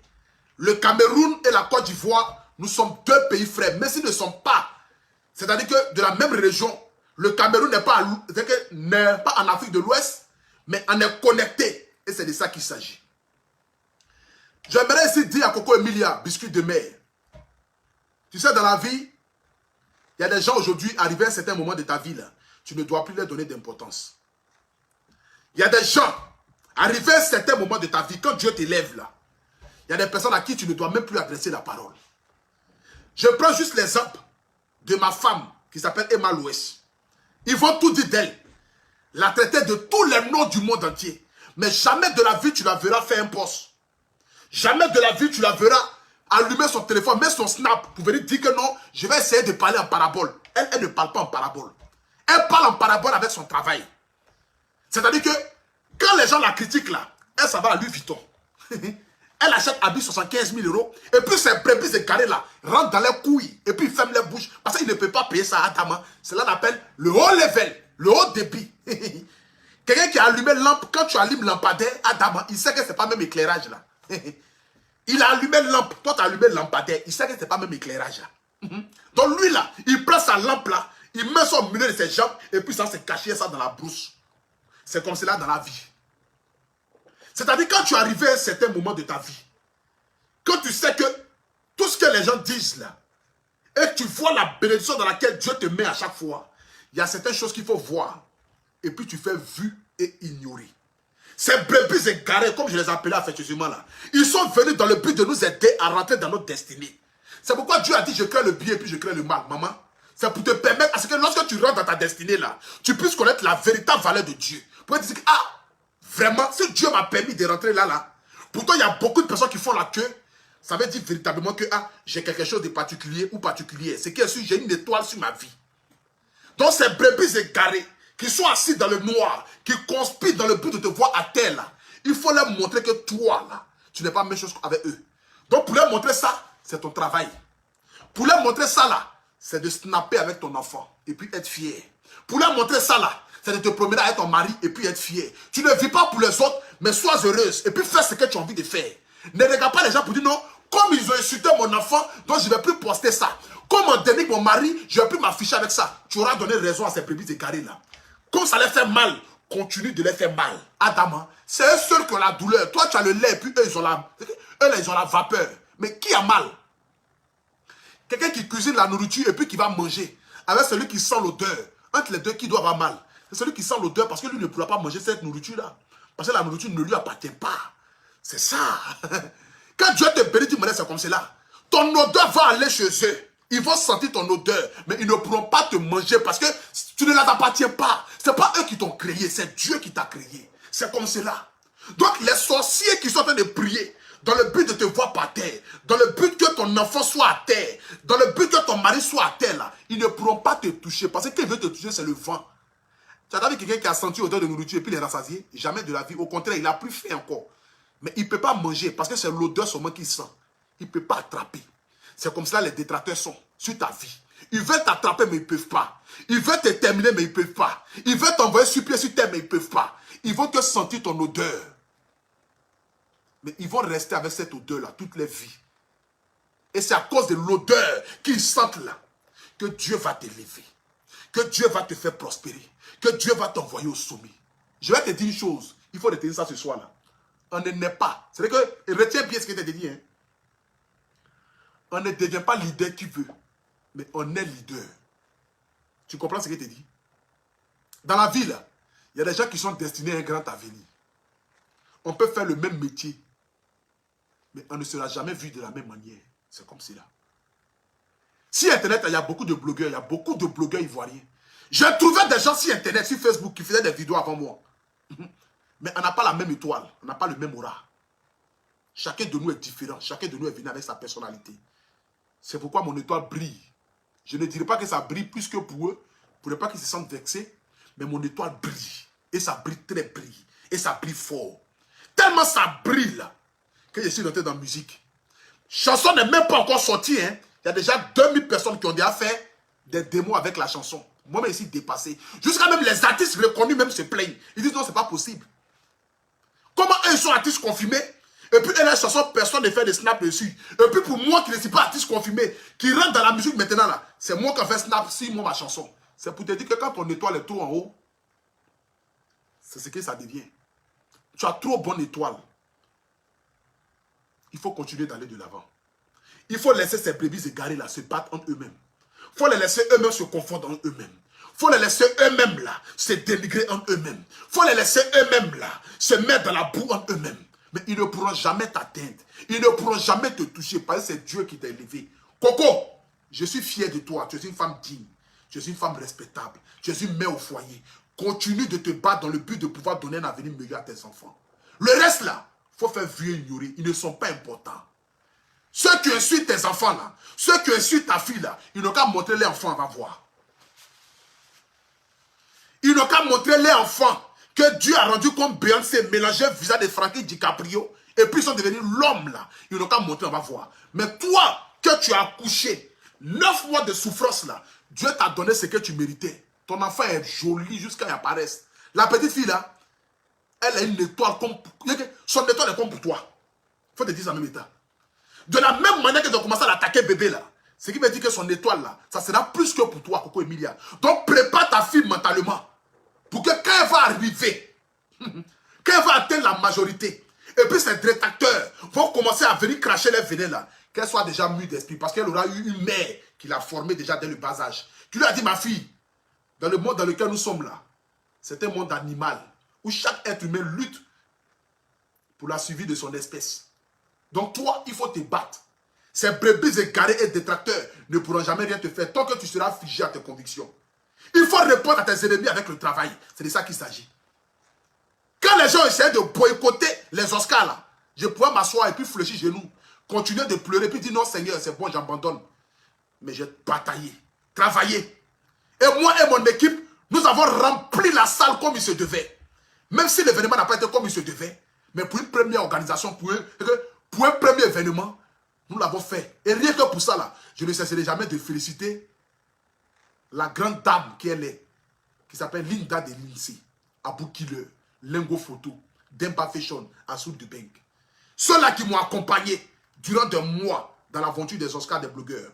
Le Cameroun et la Côte d'Ivoire, nous sommes deux pays frères, mais s'ils ne sont pas, c'est-à-dire que de la même région, le Cameroun n'est pas en Afrique de l'Ouest, mais on est connecté. Et c'est de ça qu'il s'agit. J'aimerais ici dire à Coco Emilia, biscuit de mer. Tu sais, dans la vie, il y a des gens aujourd'hui, arrivés à un certain moment de ta vie, là, tu ne dois plus leur donner d'importance. Il y a des gens, arrivés à un certain moment de ta vie, quand Dieu t'élève là, il y a des personnes à qui tu ne dois même plus adresser la parole. Je prends juste l'exemple de ma femme qui s'appelle Emma Louès. Ils vont tout dire d'elle. La traiter de tous les noms du monde entier. Mais jamais de la vie tu la verras faire un poste. Jamais de la vie tu la verras allumer son téléphone, mettre son snap pour venir dire que non, je vais essayer de parler en parabole. Elle ne parle pas en parabole. Elle parle en parabole avec son travail. C'est-à-dire que quand les gens la critiquent là, elle s'en va à Louis Vuitton. Elle achète habits 75 000 € et puis ses brebis égarés là rentrent dans les couilles et puis ils ferment les bouches parce qu'il ne peut pas payer ça à Adama. Cela on appelle le haut level, le haut débit. Quelqu'un qui a allumé lampe, quand tu allumes lampadaire Adama, il sait que c'est pas même éclairage là. Il a allumé lampe, toi tu as allumé lampadaire, il sait que c'est pas même éclairage là. Donc lui là, il prend sa lampe là, il met son milieu de ses jambes et puis ça se cache ça dans la brousse. C'est comme cela dans la vie. C'est-à-dire quand tu arrives à un certain moment de ta vie, quand tu sais que tout ce que les gens disent là, et que tu vois la bénédiction dans laquelle Dieu te met à chaque fois, il y a certaines choses qu'il faut voir, et puis tu fais vu et ignorer. Ces brebis égarés, comme je les appelais affectueusement là, ils sont venus dans le but de nous aider à rentrer dans notre destinée. C'est pourquoi Dieu a dit je crée le bien et puis je crée le mal, maman. C'est pour te permettre à ce que lorsque tu rentres dans ta destinée là, tu puisses connaître la véritable valeur de Dieu. Pour te dire que, ah, vraiment, si Dieu m'a permis de rentrer là, pourtant il y a beaucoup de personnes qui font la queue, ça veut dire véritablement que ah, j'ai quelque chose de particulier ou particulier. C'est que j'ai une étoile sur ma vie. Donc ces brebis égarés qui sont assis dans le noir, qui conspirent dans le but de te voir à terre là, il faut leur montrer que toi là, tu n'es pas la même chose avec eux. Donc pour leur montrer ça, c'est ton travail. Pour leur montrer ça là, c'est de snapper avec ton enfant et puis être fier. Pour leur montrer ça là, c'est de te promener avec ton mari et puis être fier. Tu ne vis pas pour les autres, mais sois heureuse et puis fais ce que tu as envie de faire. Ne regarde pas les gens pour dire non, comme ils ont insulté mon enfant, donc je ne vais plus poster ça. Comme on dénigre mon mari, je ne vais plus m'afficher avec ça. Tu auras donné raison à ces brebis égarés là. Comme ça les fait mal, continue de les faire mal. Adam, c'est eux seuls qui ont la douleur. Toi, tu as le lait, et puis eux, ils ont la vapeur. Mais qui a mal? Quelqu'un qui cuisine la nourriture et puis qui va manger. Avec celui qui sent l'odeur. Entre les deux, qui doit avoir mal? C'est celui qui sent l'odeur parce que lui ne pourra pas manger cette nourriture-là. Parce que la nourriture ne lui appartient pas. C'est ça. Quand Dieu te bénit, c'est comme cela. Ton odeur va aller chez eux. Ils vont sentir ton odeur, mais ils ne pourront pas te manger parce que tu ne leur appartiens pas. Ce n'est pas eux qui t'ont créé, c'est Dieu qui t'a créé. C'est comme cela. Donc les sorciers qui sont en train de prier, dans le but de te voir par terre, dans le but que ton enfant soit à terre, dans le but que ton mari soit à terre, là, ils ne pourront pas te toucher. Parce que qui veut te toucher, c'est le vent. Tu as vu quelqu'un qui a senti l'odeur de nourriture et puis il est rassasié? Jamais de la vie. Au contraire, il a plus faim encore. Mais il ne peut pas manger parce que c'est l'odeur seulement qu'il sent. Il ne peut pas attraper. C'est comme ça les détracteurs sont sur ta vie. Ils veulent t'attraper mais ils ne peuvent pas. Ils veulent te terminer mais ils ne peuvent pas. Ils veulent t'envoyer sur pied sur terre mais ils ne peuvent pas. Ils vont te sentir ton odeur. Mais ils vont rester avec cette odeur-là toute leur vie. Et c'est à cause de l'odeur qu'ils sentent là que Dieu va t'élever. Que Dieu va te faire prospérer. Que Dieu va t'envoyer au sommet. Je vais te dire une chose. Il faut retenir ça ce soir-là. On ne naît pas. C'est vrai que, retiens bien ce que je t'ai dit. Hein. On ne devient pas leader qui veut. Mais on est leader. Tu comprends ce que je t'ai dit? Dans la vie, là, il y a des gens qui sont destinés à un grand avenir. On peut faire le même métier. Mais on ne sera jamais vu de la même manière. C'est comme cela. Sur Internet, il y a beaucoup de blogueurs. Il y a beaucoup de blogueurs ivoiriens. J'ai trouvé des gens sur Internet, sur Facebook, qui faisaient des vidéos avant moi. Mais on n'a pas la même étoile. On n'a pas le même aura. Chacun de nous est différent. Chacun de nous est venu avec sa personnalité. C'est pourquoi mon étoile brille. Je ne dirais pas que ça brille plus que pour eux. Pour ne pas qu'ils se sentent vexés. Mais mon étoile brille. Et ça brille très brille. Et ça brille fort. Tellement ça brille là. Que je suis rentré dans la musique. Chanson n'est même pas encore sortie. Hein. Il y a déjà 2000 personnes qui ont déjà fait des démos avec la chanson. Moi-même ici dépassé. Jusqu'à même les artistes reconnus même se plaignent. Ils disent non, c'est pas possible. Comment eux sont artistes confirmés? Et puis, la chanson, personne ne fait de snap dessus. Et puis, pour moi qui ne suis pas artiste confirmé, qui rentre dans la musique maintenant, là, c'est moi qui fais snap sur moi, ma chanson. C'est pour te dire que quand ton étoile est trop en haut, c'est ce que ça devient. Tu as trop bonne étoile. Il faut continuer d'aller de l'avant. Il faut laisser ces brebis égarés là se battre entre eux-mêmes. Il faut les laisser eux-mêmes se confondre en eux-mêmes. Il faut les laisser eux-mêmes là se dénigrer en eux-mêmes. Il faut les laisser eux-mêmes là se mettre dans la boue en eux-mêmes. Mais ils ne pourront jamais t'atteindre. Ils ne pourront jamais te toucher parce que c'est Dieu qui t'a élevé. Coco, je suis fier de toi. Tu es une femme digne. Tu es une femme respectable. Tu es une mère au foyer. Continue de te battre dans le but de pouvoir donner un avenir meilleur à tes enfants. Le reste là, il faut faire vieux ignorer. Ils ne sont pas importants. Ceux qui insultent tes enfants là, ceux qui insultent ta fille là, ils n'ont qu'à montrer les enfants, on va voir. Ils n'ont qu'à montrer les enfants que Dieu a rendu comme Beyoncé, mélangé le visage de Frankie DiCaprio, et puis ils sont devenus l'homme là. Ils n'ont qu'à montrer, on va voir. Mais toi, que tu as accouché, 9 mois de souffrance là, Dieu t'a donné ce que tu méritais. Ton enfant est joli jusqu'à qu'il apparaisse. La petite fille là, elle a une étoile comme... Son étoile est comme pour toi. Il faut te dire ça en même état. De la même manière que tu as commencé à l'attaquer bébé là, ce qui veut dire que son étoile là, ça sera plus que pour toi, Coco Emilia. Donc prépare ta fille mentalement. Pour que quand elle va arriver, quand elle va atteindre la majorité, et puis ses détracteurs vont commencer à venir cracher les venin là, qu'elle soit déjà mûre d'esprit, parce qu'elle aura eu une mère qui l'a formée déjà dès le bas âge. Tu lui as dit, ma fille, dans le monde dans lequel nous sommes là, c'est un monde animal, où chaque être humain lutte pour la survie de son espèce. Donc toi, il faut te battre. Ces brebis égarés et détracteurs ne pourront jamais rien te faire tant que tu seras figé à tes convictions. Il faut répondre à tes ennemis avec le travail. C'est de ça qu'il s'agit. Quand les gens essaient de boycotter les Oscars, là, je pourrais m'asseoir et puis fléchir genoux, continuer de pleurer, puis dire non Seigneur, c'est bon, j'abandonne. Mais j'ai bataillé, travaillé. Et moi et mon équipe, nous avons rempli la salle comme il se devait. Même si l'événement n'a pas été comme il se devait, mais pour une première organisation, pour un premier événement, nous l'avons fait. Et rien que pour ça, là, je ne cesserai jamais de féliciter la grande dame qu'elle est, qui s'appelle Linda de Lindsay, Abou Killer, Lingo Photo, Demba Fashion, Assoud de Bank. Ceux-là qui m'ont accompagné durant des mois dans l'aventure des Oscars des blogueurs.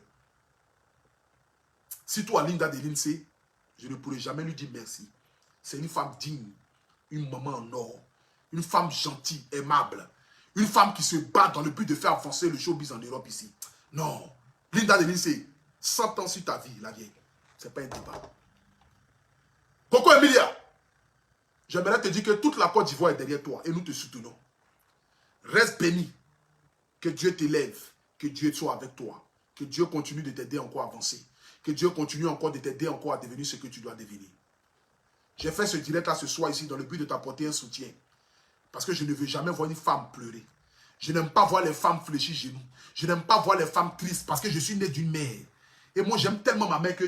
Si toi, Linda de Lindsay, je ne pourrai jamais lui dire merci. C'est une femme digne. une maman en or, une femme gentille, aimable, une femme qui se bat dans le but de faire avancer le showbiz en Europe ici. Non. Linda Denise, 100 ans sur ta vie, la vieille. C'est pas un débat. Coco Emilia, j'aimerais te dire que toute la Côte d'Ivoire est derrière toi et nous te soutenons. Reste béni. Que Dieu t'élève. Que Dieu soit avec toi. Que Dieu continue de t'aider encore à avancer. Que Dieu continue encore de t'aider encore à devenir ce que tu dois devenir. J'ai fait ce direct là ce soir ici dans le but de t'apporter un soutien. Parce que je ne veux jamais voir une femme pleurer. Je n'aime pas voir les femmes fléchir genoux. Je n'aime pas voir les femmes tristes parce que je suis né d'une mère. Et moi j'aime tellement ma mère que...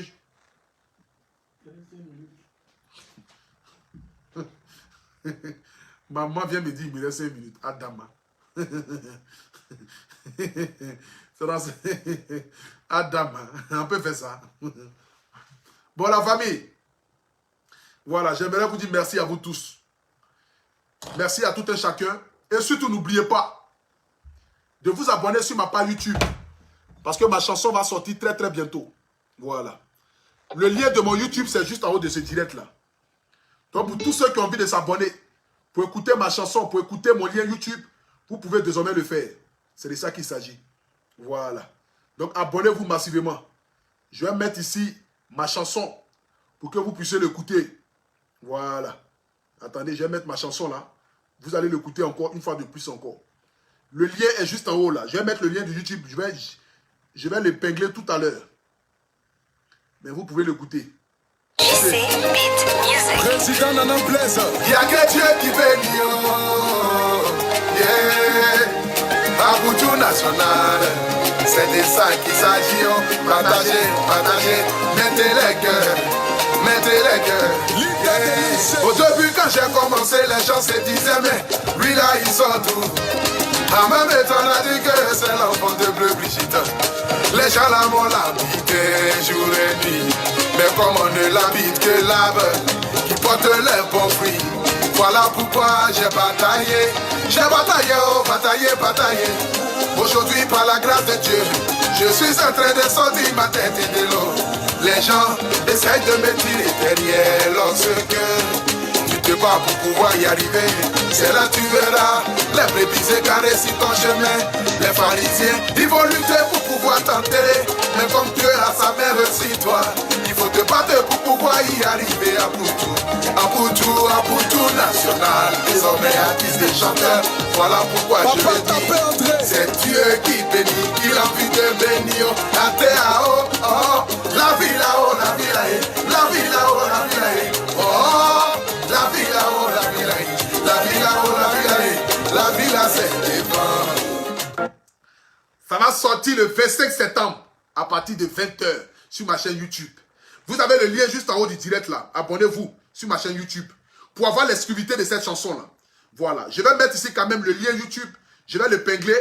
Maman vient me dire, il me reste 5 minutes. Adama. Adama. On peut faire ça. Bon, la famille. Voilà, j'aimerais vous dire merci à vous tous. Merci à tout un chacun. Et surtout, n'oubliez pas de vous abonner sur ma page YouTube. Parce que ma chanson va sortir très très bientôt. Voilà. Le lien de mon YouTube, c'est juste en haut de ce direct-là. Donc, pour tous ceux qui ont envie de s'abonner, pour écouter ma chanson, pour écouter mon lien YouTube, vous pouvez désormais le faire. C'est de ça qu'il s'agit. Voilà. Donc, abonnez-vous massivement. Je vais mettre ici ma chanson pour que vous puissiez l'écouter. Voilà. Attendez, je vais mettre ma chanson là. Vous allez l'écouter encore, une fois de plus encore. Le lien est juste en haut là. Je vais mettre le lien de YouTube. Je vais l'épingler tout à l'heure. Mais vous pouvez l'écouter. Président Nana Blaise, il n'y a que Dieu qui bénit. Yeah. Aboutou national, c'est de ça qu'il s'agit. Partagez, partagez, mettez les cœurs, mettez les cœurs. Yeah. Au début, quand j'ai commencé, les gens se disaient, mais lui là, il sort tout. En même temps, on a dit que c'est l'enfant de Bleu Brigitte. Les gens là m'ont l'habité jour et nuit. Mais comme on ne l'habite que l'arbre qui porte les bons fruits. Voilà pourquoi j'ai bataillé. J'ai bataillé, oh, bataillé, bataillé. Aujourd'hui, par la grâce de Dieu, je suis en train de sortir ma tête de l'eau. Les gens essayent de me tirer derrière lorsque tu te bats pour pouvoir y arriver. C'est là tu verras les brebis égarées sur ton chemin. Les pharisiens, ils vont lutter pour pouvoir t'enterrer. Mais comme Dieu a sa mère sur toi, il faut te battre pour pouvoir y arriver à Poutou. À Poutou national, désormais artiste et chanteur. Voilà pourquoi je le dis. C'est Dieu qui bénit, qui a envie de bénir. La terre haut, oh, la vie là-haut, la vie là-haut, la vie là-haut, la vie là-haut. Oh, la vie là-haut, la vie là-haut, la vie là-haut, la vie là-haut, la vie là c'est devant. Ça va sortir le 25 septembre à partir de 20 h sur ma chaîne YouTube. Vous avez le lien juste en haut du direct là. Abonnez-vous sur ma chaîne YouTube pour avoir l'exclusivité de cette chanson là. Voilà. Je vais mettre ici quand même le lien YouTube. Je vais le pingler.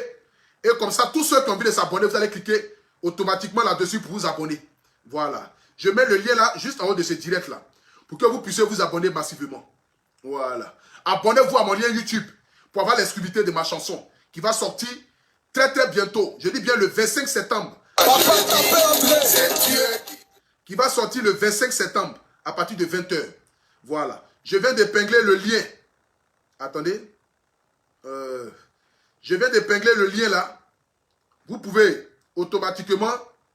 Et comme ça, tous ceux qui ont envie de s'abonner, vous allez cliquer automatiquement là-dessus pour vous abonner. Voilà. Je mets le lien là juste en haut de ce direct là pour que vous puissiez vous abonner massivement. Voilà. Abonnez-vous à mon lien YouTube pour avoir l'exclusivité de ma chanson qui va sortir très très bientôt. Je dis bien le 25 septembre. Qui va sortir le 25 septembre à partir de 20 h. Voilà. Je viens d'épingler le lien. Attendez. Je viens d'épingler le lien là. Vous pouvez automatiquement,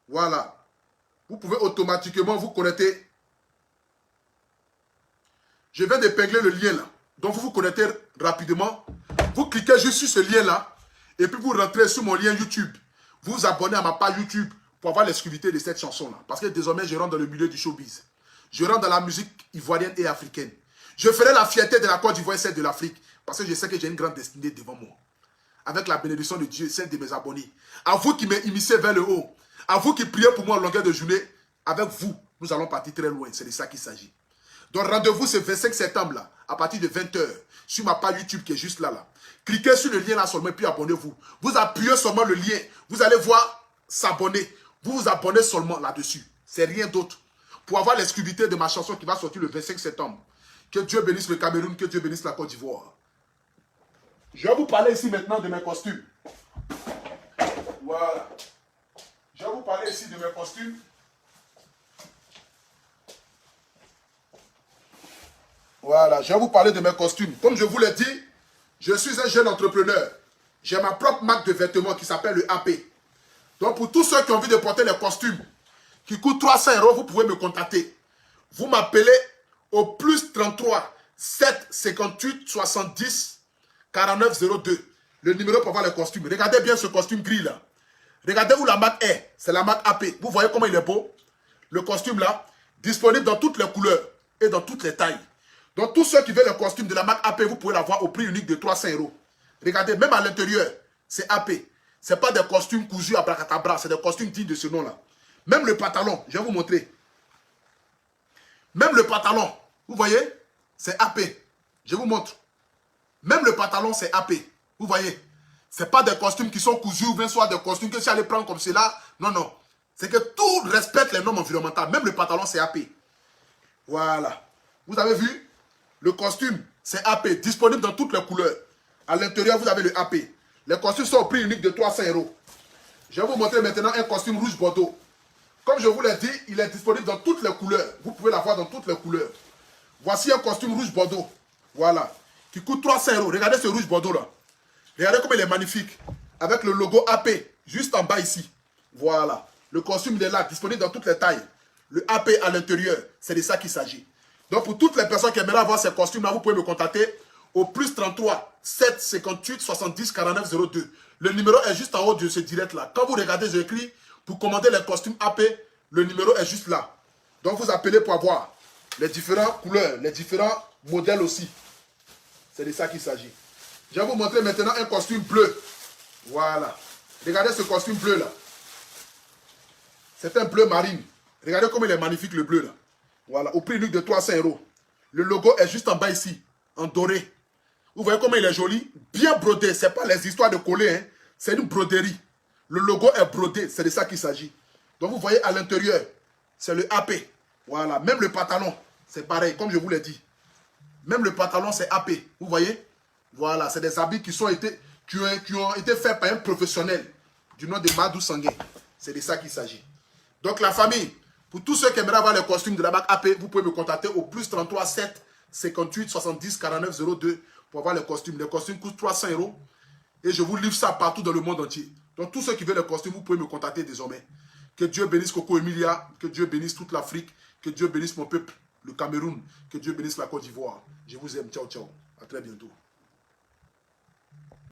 voilà. Vous pouvez automatiquement vous connecter. Je viens d'épingler le lien là. Donc vous vous connectez rapidement. Vous cliquez juste sur ce lien là. Et puis vous rentrez sur mon lien YouTube. Vous vous abonnez à ma page YouTube pour avoir l'exclusivité de cette chanson-là. Parce que désormais, je rentre dans le milieu du showbiz. Je rentre dans la musique ivoirienne et africaine. Je ferai la fierté de la Côte d'Ivoire et celle de l'Afrique. Parce que je sais que j'ai une grande destinée devant moi. Avec la bénédiction de Dieu, celle de mes abonnés. À vous qui m'immiscez vers le haut. À vous qui priez pour moi en longueur de journée. Avec vous, nous allons partir très loin. C'est de ça qu'il s'agit. Donc rendez-vous ce 25 septembre là, à partir de 20 h, sur ma page YouTube qui est juste là. Cliquez sur le lien là seulement, puis abonnez-vous. Vous appuyez seulement le lien. Vous allez voir s'abonner. Vous vous abonnez seulement là-dessus. C'est rien d'autre. Pour avoir l'exclusivité de ma chanson qui va sortir le 25 septembre. Que Dieu bénisse le Cameroun, que Dieu bénisse la Côte d'Ivoire. Je vais vous parler ici maintenant de mes costumes. Voilà. Je vais vous parler ici de mes costumes. Voilà, je vais vous parler de mes costumes. Comme je vous l'ai dit, je suis un jeune entrepreneur. J'ai ma propre marque de vêtements qui s'appelle le AP. Donc pour tous ceux qui ont envie de porter les costumes qui coûtent 300 €, vous pouvez me contacter. Vous m'appelez au plus 33 7 58 70 49 02. Le numéro pour voir les costumes. Regardez bien ce costume gris là. Regardez où la marque est. C'est la marque AP. Vous voyez comment il est beau? Le costume là, disponible dans toutes les couleurs et dans toutes les tailles. Donc tous ceux qui veulent le costume de la marque AP, vous pouvez l'avoir au prix unique de 300 €. Regardez, même à l'intérieur, c'est AP. Ce n'est pas des costumes cousus à bracadabra, c'est des costumes dignes de ce nom-là. Même le pantalon, je vais vous montrer. Même le pantalon, vous voyez, c'est AP. Je vous montre. Même le pantalon, c'est AP. Vous voyez, ce n'est pas des costumes qui sont cousus ou bien soit des costumes que si allez prendre comme cela. Non, non. C'est que tout respecte les normes environnementales. Même le pantalon, c'est AP. Voilà. Vous avez vu? Le costume, c'est AP. Disponible dans toutes les couleurs. À l'intérieur, vous avez le AP. Les costumes sont au prix unique de 300 €. Je vais vous montrer maintenant un costume rouge bordeaux. Comme je vous l'ai dit, il est disponible dans toutes les couleurs. Vous pouvez l'avoir dans toutes les couleurs. Voici un costume rouge bordeaux. Voilà. Qui coûte 300 €. Regardez ce rouge bordeaux là. Regardez comme il est magnifique. Avec le logo AP. Juste en bas ici. Voilà. Le costume il est là. Disponible dans toutes les tailles. Le AP à l'intérieur. C'est de ça qu'il s'agit. Donc pour toutes les personnes qui aimeraient avoir ces costumes là, vous pouvez me contacter au plus 33 7 58 70 49 02. Le numéro est juste en haut de ce direct là. Quand vous regardez, j'écris pour commander les costumes AP, le numéro est juste là. Donc vous appelez pour avoir les différentes couleurs, les différents modèles aussi. C'est de ça qu'il s'agit. Je vais vous montrer maintenant un costume bleu. Voilà. Regardez ce costume bleu là. C'est un bleu marine. Regardez comme il est magnifique le bleu là. Voilà, au prix unique de 300 €. Le logo est juste en bas ici, en doré. Vous voyez comment il est joli? Bien brodé, ce n'est pas les histoires de coller, hein. C'est une broderie. Le logo est brodé, c'est de ça qu'il s'agit. Donc vous voyez à l'intérieur, c'est le AP. Voilà, même le pantalon, c'est pareil, comme je vous l'ai dit. Même le pantalon, c'est AP. Vous voyez? Voilà, c'est des habits qui ont été faits par un professionnel du nom de Madou Sangué. C'est de ça qu'il s'agit. Donc la famille, pour tous ceux qui aimeraient avoir les costumes de la marque AP, vous pouvez me contacter au plus 33 7 58 70 49 02 pour avoir les costumes. Les costumes coûtent 300 € et je vous livre ça partout dans le monde entier. Donc tous ceux qui veulent les costumes, vous pouvez me contacter désormais. Que Dieu bénisse Coco Emilia, que Dieu bénisse toute l'Afrique, que Dieu bénisse mon peuple, le Cameroun, que Dieu bénisse la Côte d'Ivoire. Je vous aime, ciao ciao, à très bientôt.